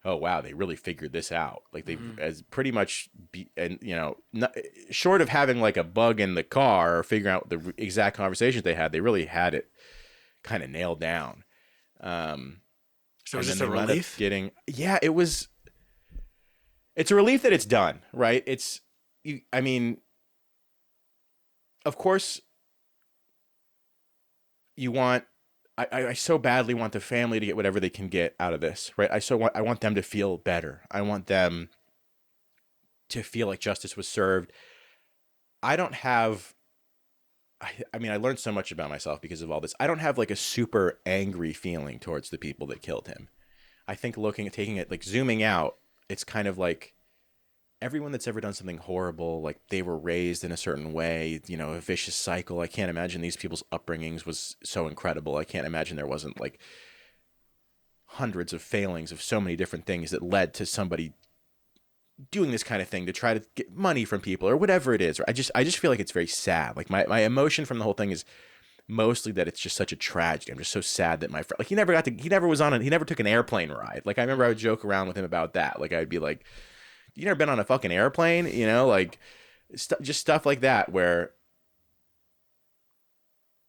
oh wow, they really figured this out. Like they as pretty much and you know, not, short of having like a bug in the car or figuring out the exact conversations they had, they really had it kind of nailed down. So is this a relief? Yeah, it was. It's a relief that it's done, right? It's I mean, of course, you want. I so badly want the family to get whatever they can get out of this, right? I want them to feel better. I want them to feel like justice was served. I don't have. I mean, I learned so much about myself because of all this. I don't have like a super angry feeling towards the people that killed him. I think taking it, like zooming out, it's kind of like everyone that's ever done something horrible, like they were raised in a certain way, you know, a vicious cycle. I can't imagine these people's upbringings was so incredible. I can't imagine there wasn't like hundreds of failings of so many different things that led to somebody doing this kind of thing to try to get money from people or whatever it is. I just feel like it's very sad. Like my emotion from the whole thing is mostly that it's just such a tragedy. I'm just so sad that my friend, like he never took an airplane ride. Like I remember I would joke around with him about that. Like I'd be like, you never been on a fucking airplane, you know, like just stuff like that where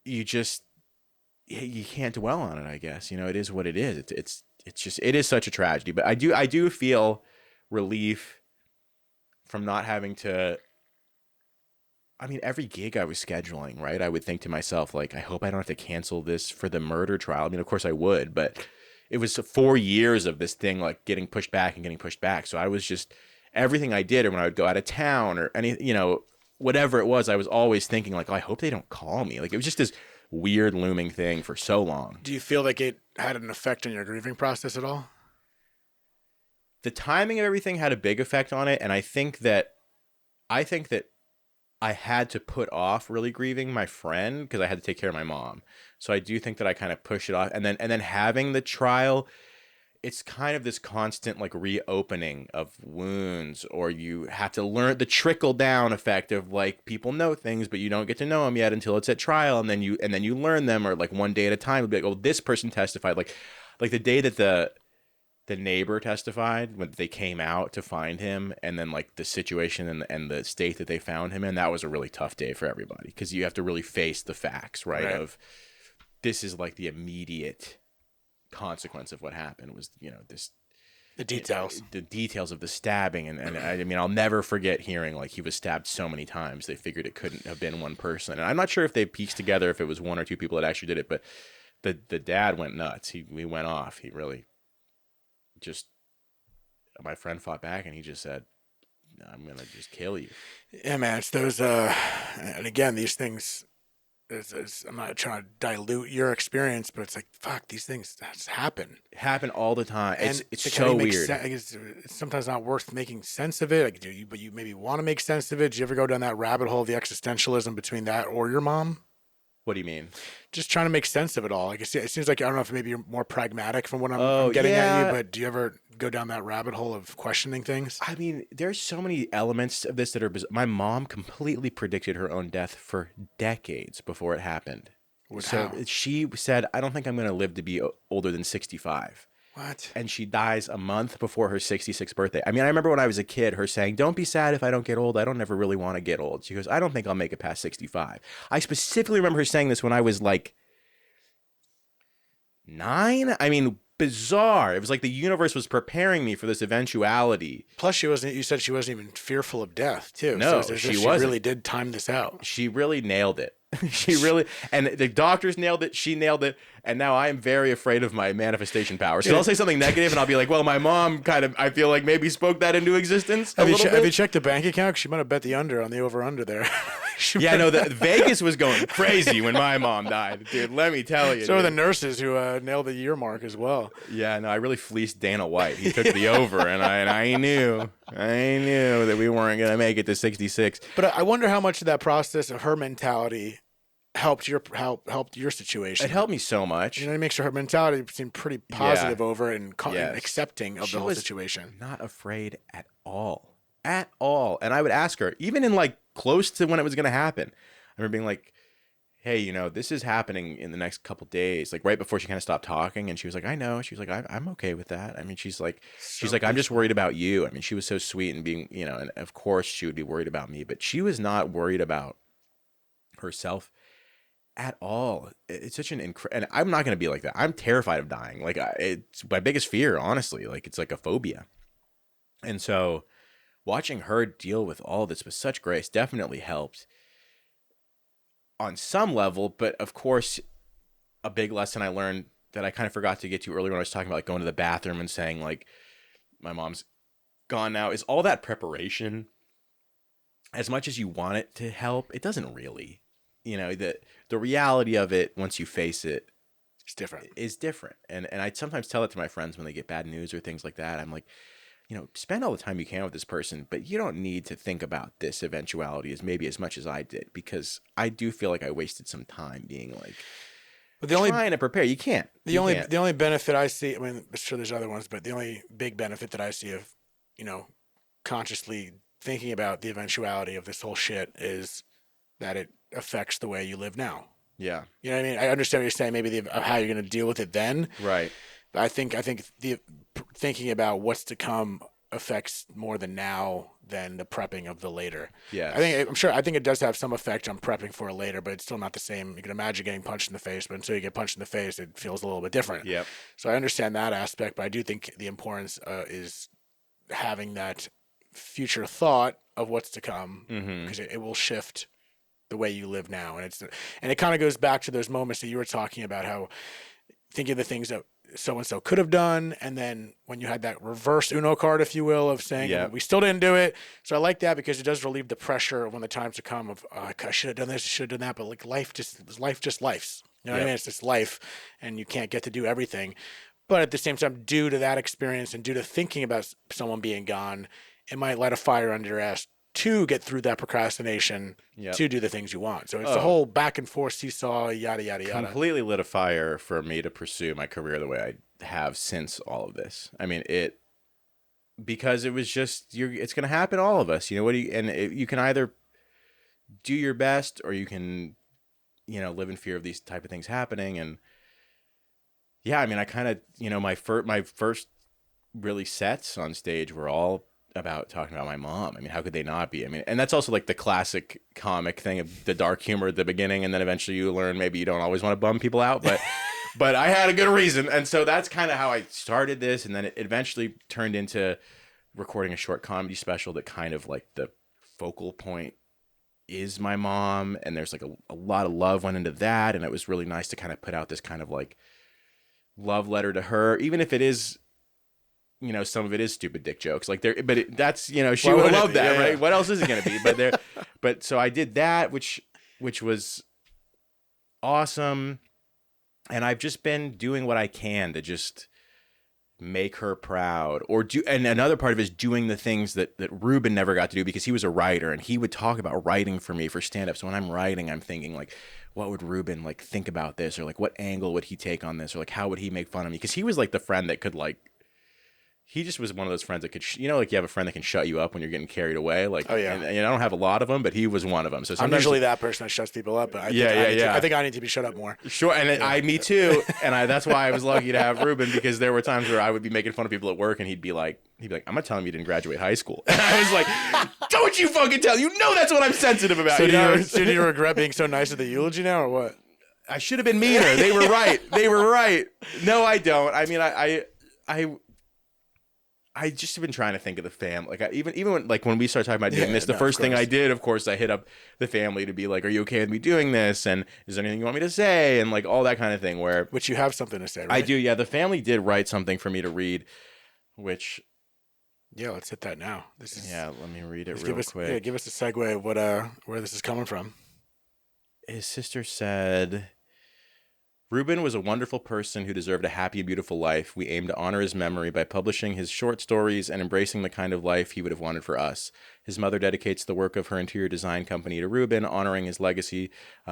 you can't dwell on it. I guess, you know, it is what it is. It's just, it is such a tragedy, but I do feel relief from not having to, I mean, every gig I was scheduling, right? I would think to myself, like, I hope I don't have to cancel this for the murder trial. I mean, of course I would, but it was 4 years of this thing, like getting pushed back and getting pushed back. So I was just, everything I did, or when I would go out of town or any, you know, whatever it was, I was always thinking like, oh, I hope they don't call me. Like it was just this weird looming thing for so long. Do you feel like it had an effect on your grieving process at all? The timing of everything had a big effect on it, and I think that I had to put off really grieving my friend because I had to take care of my mom. So I do think that I kind of pushed it off, and then having the trial, it's kind of this constant like reopening of wounds, or you have to learn the trickle down effect of like people know things, but you don't get to know them yet until it's at trial, and then you learn them, or like one day at a time. It'll be like, oh, this person testified, like the day that the neighbor testified when they came out to find him, and then like the situation and the state that they found him in. That was a really tough day for everybody, because you have to really face the facts, right? Of this is like the immediate consequence of what happened was, the details of the stabbing, and I mean, I'll never forget hearing like he was stabbed so many times they figured it couldn't have been one person, and I'm not sure if they pieced together if it was one or two people that actually did it, but the dad went nuts. He went off. He really just, my friend fought back, and he just said, I'm gonna just kill you. Yeah, man, it's those and again, these things, I'm not trying to dilute your experience, but it's like, fuck, these things happen All the time. And it's so weird. It's sometimes not worth making sense of it. Like, but you maybe want to make sense of it. Do you ever go down that rabbit hole of the existentialism between that or your mom? What do you mean? Just trying to make sense of it all. Like, it seems like, I don't know if maybe you're more pragmatic from what I'm getting at you, but do you ever go down that rabbit hole of questioning things? I mean, there's so many elements of this that are bizarre. My mom completely predicted her own death for decades before it happened. How? She said, I don't think I'm going to live to be older than 65. What? And she dies a month before her 66th birthday. I mean, I remember when I was a kid, her saying, don't be sad if I don't get old. I don't ever really want to get old. She goes, I don't think I'll make it past 65. I specifically remember her saying this when I was like 9. I mean, bizarre. It was like the universe was preparing me for this eventuality. Plus, you said she wasn't even fearful of death, too. No, so she wasn't. Really did time this out. She really nailed it. And the doctors nailed it. She nailed it. And now I am very afraid of my manifestation powers. So I'll say something negative, and I'll be like, well, my mom I feel like maybe spoke that into existence a little bit. Have you checked the bank account? She might have bet the under on the over-under there. Vegas was going crazy when my mom died. Dude, let me tell you. So are the nurses who nailed the year mark as well. Yeah, no, I really fleeced Dana White. He took the over, and I knew that we weren't going to make it to 66. But I wonder how much of that process of her mentality helped your situation. It helped me so much. It makes her mentality seem pretty positive over it and accepting of the whole situation. Not afraid at all. At all. And I would ask her, even in like close to when it was going to happen, I remember being like, hey, this is happening in the next couple days, like right before she kind of stopped talking. And she was like, I know. She was like, I'm okay with that. I mean, she's like, I'm just worried about you. I mean, she was so sweet and being, and of course she would be worried about me, but she was not worried about herself at all. It's such and I'm not going to be like that. I'm terrified of dying. Like, it's my biggest fear, honestly. Like, it's like a phobia. And so watching her deal with all this with such grace definitely helped on some level. But of course, a big lesson I learned that I kind of forgot to get to earlier when I was talking about like going to the bathroom and saying like, my mom's gone now, is all that preparation. As much as you want it to help, it doesn't really. The reality of it, once you face it, is different. And I sometimes tell it to my friends when they get bad news or things like that. I'm like, spend all the time you can with this person, but you don't need to think about this eventuality as much as I did, because I do feel like I wasted some time being like, trying to prepare. You can't. The only benefit I see, I mean, I'm sure there's other ones, but the only big benefit that I see of, consciously thinking about the eventuality of this whole shit is that it affects the way you live now. Yeah. You know what I mean? I understand what you're saying, maybe how you're going to deal with it then. Right. But I think the thinking about what's to come affects more the now than the prepping of the later. Yeah. I think it does have some effect on prepping for it later, but it's still not the same. You can imagine getting punched in the face, but until you get punched in the face, it feels a little bit different. Yep. So I understand that aspect, but I do think the importance is having that future thought of what's to come, because it will shift the way you live now. And it kind of goes back to those moments that you were talking about, how thinking of the things that so-and-so could have done, and then when you had that reverse Uno card, if you will, of saying, we still didn't do it. So I like that, because it does relieve the pressure when the times to come of, I should have done this, I should have done that, but like life just lifes. You know what I mean? It's just life, and you can't get to do everything. But at the same time, due to that experience and due to thinking about someone being gone, it might light a fire under your ass to get through that procrastination to do the things you want. So it's the whole back and forth seesaw, yada, yada, yada. Completely lit a fire for me to pursue my career the way I have since all of this. I mean, because it was just, it's going to happen to all of us. You know, you can either do your best or you can, you know, live in fear of these type of things happening. And yeah, I mean, I kind of, you know, my first really sets on stage were all about talking about my mom. I mean, how could they not be? I mean, and that's also like the classic comic thing of the dark humor at the beginning, and then eventually you learn maybe you don't always want to bum people out, but but I had a good reason. And so that's kind of how I started this, and then it eventually turned into recording a short comedy special that kind of like the focal point is my mom, and there's like a lot of love went into that, and it was really nice to kind of put out this kind of like love letter to her, even if it is, you know, some of it is stupid dick jokes like there, but that's, you know, she would have loved that, right? What else is it going to be? But so I did that, which was awesome. And I've just been doing what I can to just make her proud, and another part of it is doing the things that Reuben never got to do because he was a writer, and he would talk about writing for me for stand-up. So when I'm writing, I'm thinking like, what would Reuben like think about this, or like what angle would he take on this, or like how would he make fun of me? Because he was like the friend that could like, he just was one of those friends that could, you know, like you have a friend that can shut you up when you're getting carried away. Like, oh yeah, and I don't have a lot of them, but he was one of them. So I'm usually that person that shuts people up. But I think I need to be shut up more. Sure, and me too. And that's why I was lucky to have Reuben, because there were times where I would be making fun of people at work, and he'd be like, I'm not telling you didn't graduate high school. And I was like, don't you fucking tell! You know that's what I'm sensitive about. So do you regret being so nice at the eulogy now, or what? I should have been meaner. They were right. They were right. No, I don't. I mean, I just have been trying to think of the family. Like even when we started talking about doing this, the first thing I did, of course, I hit up the family to be like, "Are you okay with me doing this? And is there anything you want me to say?" And like all that kind of thing. Which you have something to say, right? I do. Yeah, the family did write something for me to read, which. Yeah, let's hit that now. Let me read it real quick. Yeah, give us a segue of where this is coming from. His sister said, Reuben was a wonderful person who deserved a happy and beautiful life. We aim to honor his memory by publishing his short stories and embracing the kind of life he would have wanted for us. His mother dedicates the work of her interior design company to Reuben, honoring his legacy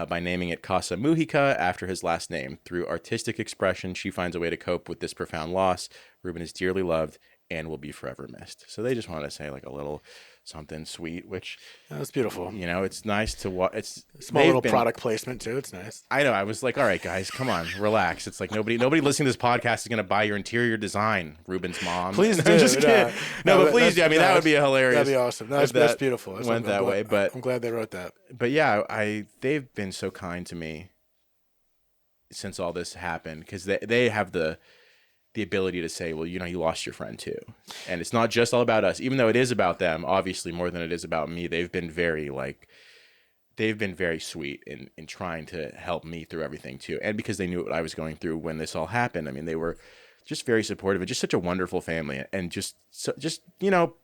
by naming it Casa Mujica after his last name. Through artistic expression, she finds a way to cope with this profound loss. Reuben is dearly loved and will be forever missed. So they just want to say like a little something sweet, which that's beautiful. You know, it's nice to watch. It's small little product placement too. It's nice. I know. I was like, all right, guys, come on, relax. It's like nobody listening to this podcast is going to buy your interior design, Reuben's mom. Please do. I'm just kidding. But please do. I mean, that would be hilarious. That'd be awesome. That's beautiful. Went that way, but I'm glad they wrote that. But yeah, they've been so kind to me since all this happened, because they have the ability to say, well, you know, you lost your friend too. And it's not just all about us, even though it is about them, obviously more than it is about me. They've been very sweet in trying to help me through everything too. And because they knew what I was going through when this all happened. I mean, they were just very supportive and just such a wonderful family. And just, you know,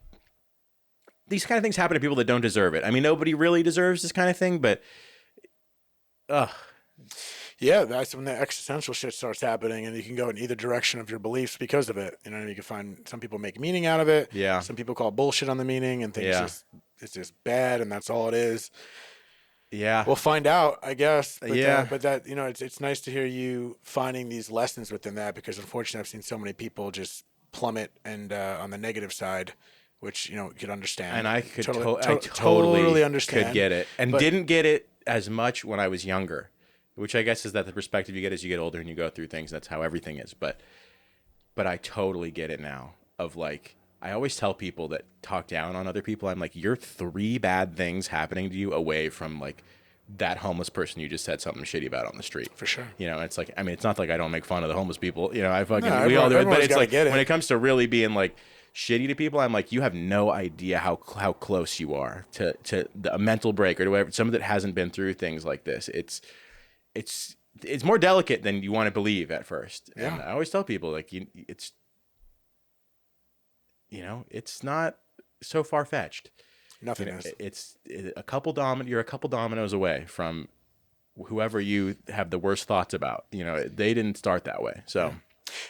these kind of things happen to people that don't deserve it. I mean, nobody really deserves this kind of thing, but, yeah, that's when the existential shit starts happening, and you can go in either direction of your beliefs because of it. You know, you can find some people make meaning out of it. Yeah. Some people call bullshit on the meaning and think it's just bad, and that's all it is. Yeah. We'll find out, I guess. But yeah. But that, you know, it's nice to hear you finding these lessons within that, because unfortunately I've seen so many people just plummet and on the negative side, which, you know, could understand. And I could totally understand. Could get it, and didn't get it as much when I was younger. Which I guess is that the perspective you get as you get older and you go through things. That's how everything is. But I totally get it now. Of like, I always tell people that talk down on other people, I'm like, you're 3 bad things happening to you away from like that homeless person you just said something shitty about on the street. For sure. You know, it's like, I mean, it's not like I don't make fun of the homeless people. You know, we all do it. But it's like when it comes to really being like shitty to people, I'm like, you have no idea how close you are to a mental break or to whatever. Someone that hasn't been through things like this. It's more delicate than you want to believe at first. Yeah. And I always tell people like it's not so far fetched. Nothing is. You're a couple dominoes away from whoever you have the worst thoughts about. You know, they didn't start that way. So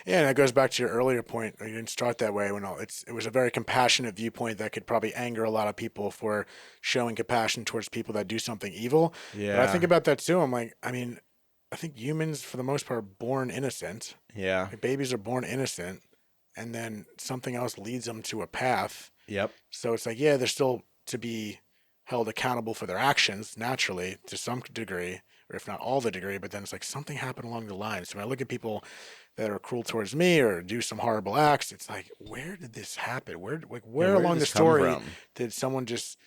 Yeah, and that goes back to your earlier point. You didn't start that way. It was a very compassionate viewpoint that could probably anger a lot of people for showing compassion towards people that do something evil. But I think Yeah. about that too. I'm like, I mean, I think humans, for the most part, are born innocent. Yeah. Like babies are born innocent, and then something else leads them to a path. Yep. So it's like, yeah, they're still to be held accountable for their actions naturally to some degree, or if not all the degree. But then it's like something happened along the line. So when I look at people that are cruel towards me or do some horrible acts, it's like, where did this happen? Yeah. Where Where did along the this come story from? did someone just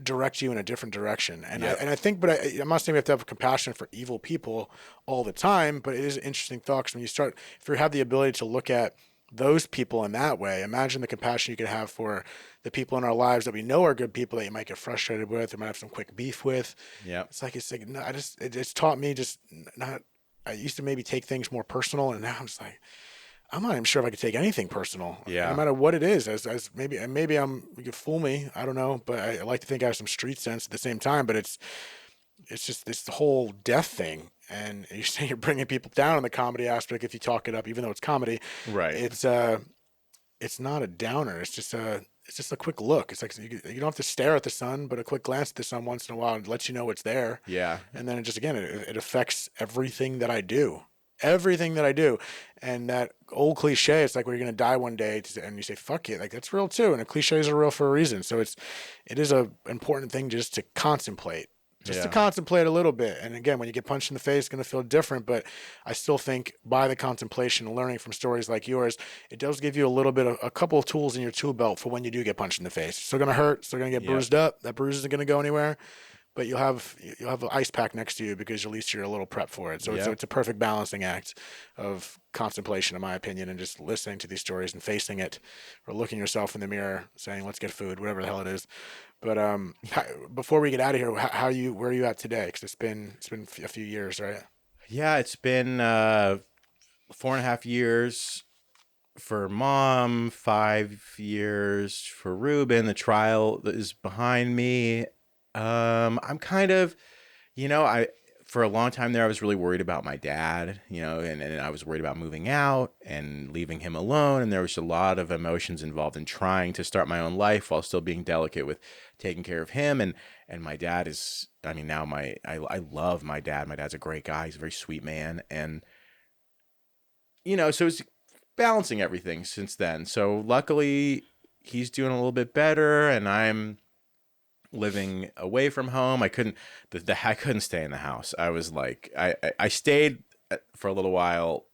direct you in a different direction? And Yep. I think, but I'm not saying we have to have compassion for evil people all the time, but it is an interesting thought, 'cause when you start, if you have the ability to look at those people in that way, imagine the compassion you could have for the people in our lives that we know are good people that you might get frustrated with or might have some quick beef with. Yep. It's like no, it's taught me just not. I used to maybe take things more personal, and now I'm just like, I'm not even sure if I could take anything personal, no Yeah. matter what it is. As maybe you could fool me. I don't know, but I like to think I have some street sense at the same time. But it's just this whole death thing, and you're saying you're bringing people down in the comedy aspect if you talk it up, even though it's comedy. Right. It's not a downer. It's just a quick look. It's like you don't have to stare at the sun, but a quick glance at the sun once in a while lets you know it's there. Yeah. And then it just again it affects everything that I do. Everything that I do. And that old cliche, it's like we're gonna die one day, and you say fuck it, like that's real too. And the cliches are real for a reason. So it is a important thing just to contemplate. Just to Yeah. contemplate a little bit. And again, when you get punched in the face, it's going to feel different. But I still think by the contemplation and learning from stories like yours, it does give you a little bit of a couple of tools in your tool belt for when you do get punched in the face. It's still going to hurt. Still going to get Yep. bruised up. That bruise isn't going to go anywhere. But you'll have an ice pack next to you because at least you're a little prepped for it. So Yep. it's a perfect balancing act of contemplation, in my opinion, and just listening to these stories and facing it, or looking yourself in the mirror, saying, "Let's get food," whatever the hell it is. But before we get out of here, where are you at today? Because it's been a few years, right? Yeah. It's been 4.5 years for Mom, 5 years for Reuben. The trial is behind me. I'm kind of, I for a long time there I was really worried about my dad, and I was worried about moving out and leaving him alone, and there was a lot of emotions involved in trying to start my own life while still being delicate with taking care of him. And my dad is, I mean, now I love my dad. My dad's a great guy. He's a very sweet man, and so it's balancing everything since then. So luckily he's doing a little bit better, and I'm living away from home. I couldn't I couldn't stay in the house. I was like, I stayed for a little while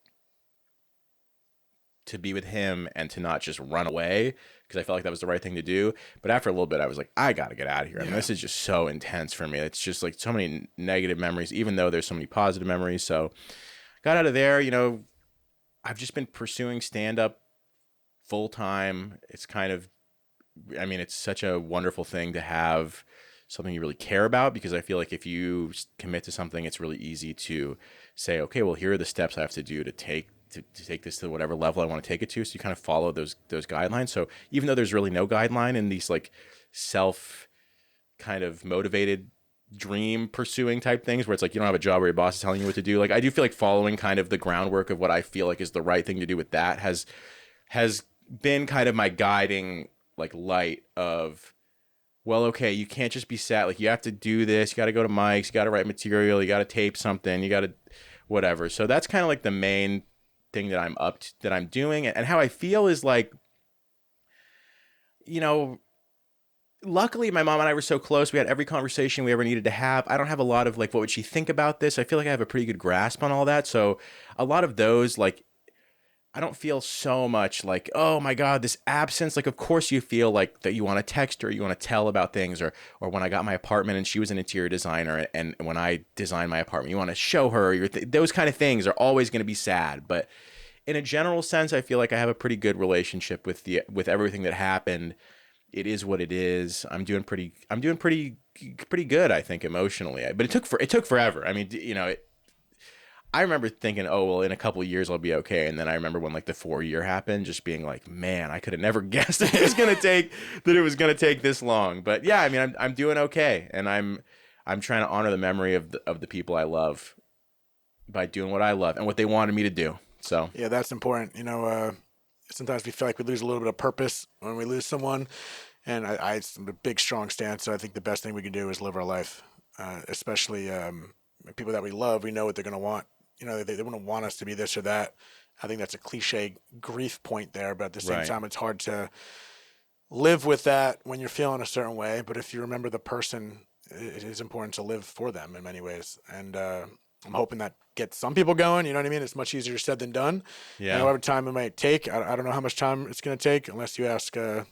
to be with him and to not just run away, because I felt like that was the right thing to do. But after a little bit, I was like, I got to get out of here. I mean, this is just so intense for me. It's just like so many negative memories, even though there's so many positive memories. So got out of there. I've just been pursuing stand-up full time. It's kind of, I mean, it's such a wonderful thing to have something you really care about, because I feel like if you commit to something, it's really easy to say, okay, well, here are the steps I have to do to take this to whatever level I want to take it to. So you kind of follow those guidelines. So even though there's really no guideline in these like self kind of motivated dream pursuing type things where it's like you don't have a job where your boss is telling you what to do, like I do feel like following kind of the groundwork of what I feel like is the right thing to do with that has been kind of my guiding like light of, well, okay, you can't just be sad. Like you have to do this. You got to go to mics. You got to write material. You got to tape something. You got to whatever. So that's kind of like the main thing that that I'm doing. And how I feel is like, luckily my mom and I were so close. We had every conversation we ever needed to have. I don't have a lot of like, what would she think about this? I feel like I have a pretty good grasp on all that. So a lot of those, like, I don't feel so much like, oh my God, this absence. Like, of course you feel like that you want to text her, you want to tell about things, or when I got my apartment and she was an interior designer, and when I designed my apartment, you want to show her those kind of things are always going to be sad. But in a general sense, I feel like I have a pretty good relationship with everything that happened. It is what it is. I'm doing pretty good, I think, emotionally. But it took forever. I mean, I remember thinking, oh, well, in a couple of years I'll be okay. And then I remember when like the 4-year happened, just being like, man, I could have never guessed that it was going to take this long. But yeah, I mean, I'm doing okay. And I'm trying to honor the memory of the people I love by doing what I love and what they wanted me to do. So yeah, that's important. You know, sometimes we feel like we lose a little bit of purpose when we lose someone. And I'm a big, strong stance. So I think the best thing we can do is live our life, especially people that we love. We know what they're going to want. You know, they wouldn't want us to be this or that. I think that's a cliche grief point there, but at the same time, it's hard to live with that when you're feeling a certain way. But if you remember the person, it is important to live for them in many ways. And I'm hoping that gets some people going. You know what I mean? It's much easier said than done. Yeah. And however time it might take, I don't know how much time it's going to take unless you ask your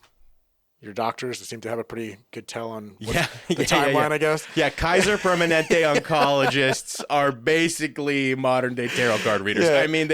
doctors seem to have a pretty good tell on the timeline, I guess. Yeah, Kaiser Permanente oncologists are basically modern day tarot card readers. I mean,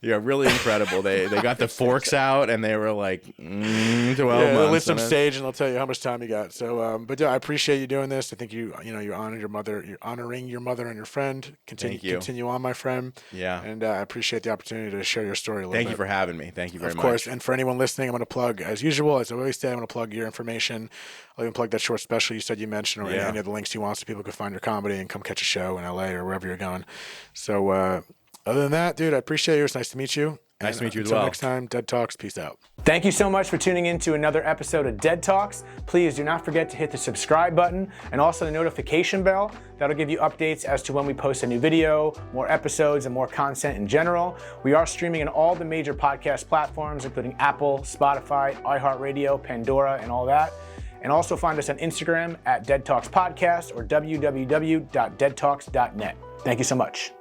really incredible. They got the forks out and they were like 12 months. They'll list some stage and they'll tell you how much time you got. So, but yeah, I appreciate you doing this. I think you honored your mother. You're honoring your mother and your friend. Continue on, my friend. Yeah. And I appreciate the opportunity to share your story a little bit. Thank you for having me. Thank you very much. Of course. And for anyone listening, I'm going to plug, as usual, as I always say, I'm going to plug your information. I'll even plug that short special you said you mentioned, or any of the links you want, so people can find your comedy and come catch a show in LA or wherever you're going. So, other than that, dude, I appreciate you. It's nice to meet you. Nice to meet you as well. Until next time, Dead Talks. Peace out. Thank you so much for tuning in to another episode of Dead Talks. Please do not forget to hit the subscribe button and also the notification bell. That'll give you updates as to when we post a new video, more episodes, and more content in general. We are streaming in all the major podcast platforms, including Apple, Spotify, iHeartRadio, Pandora, and all that. And also find us on Instagram at Dead Talks Podcast or www.deadtalks.net. Thank you so much.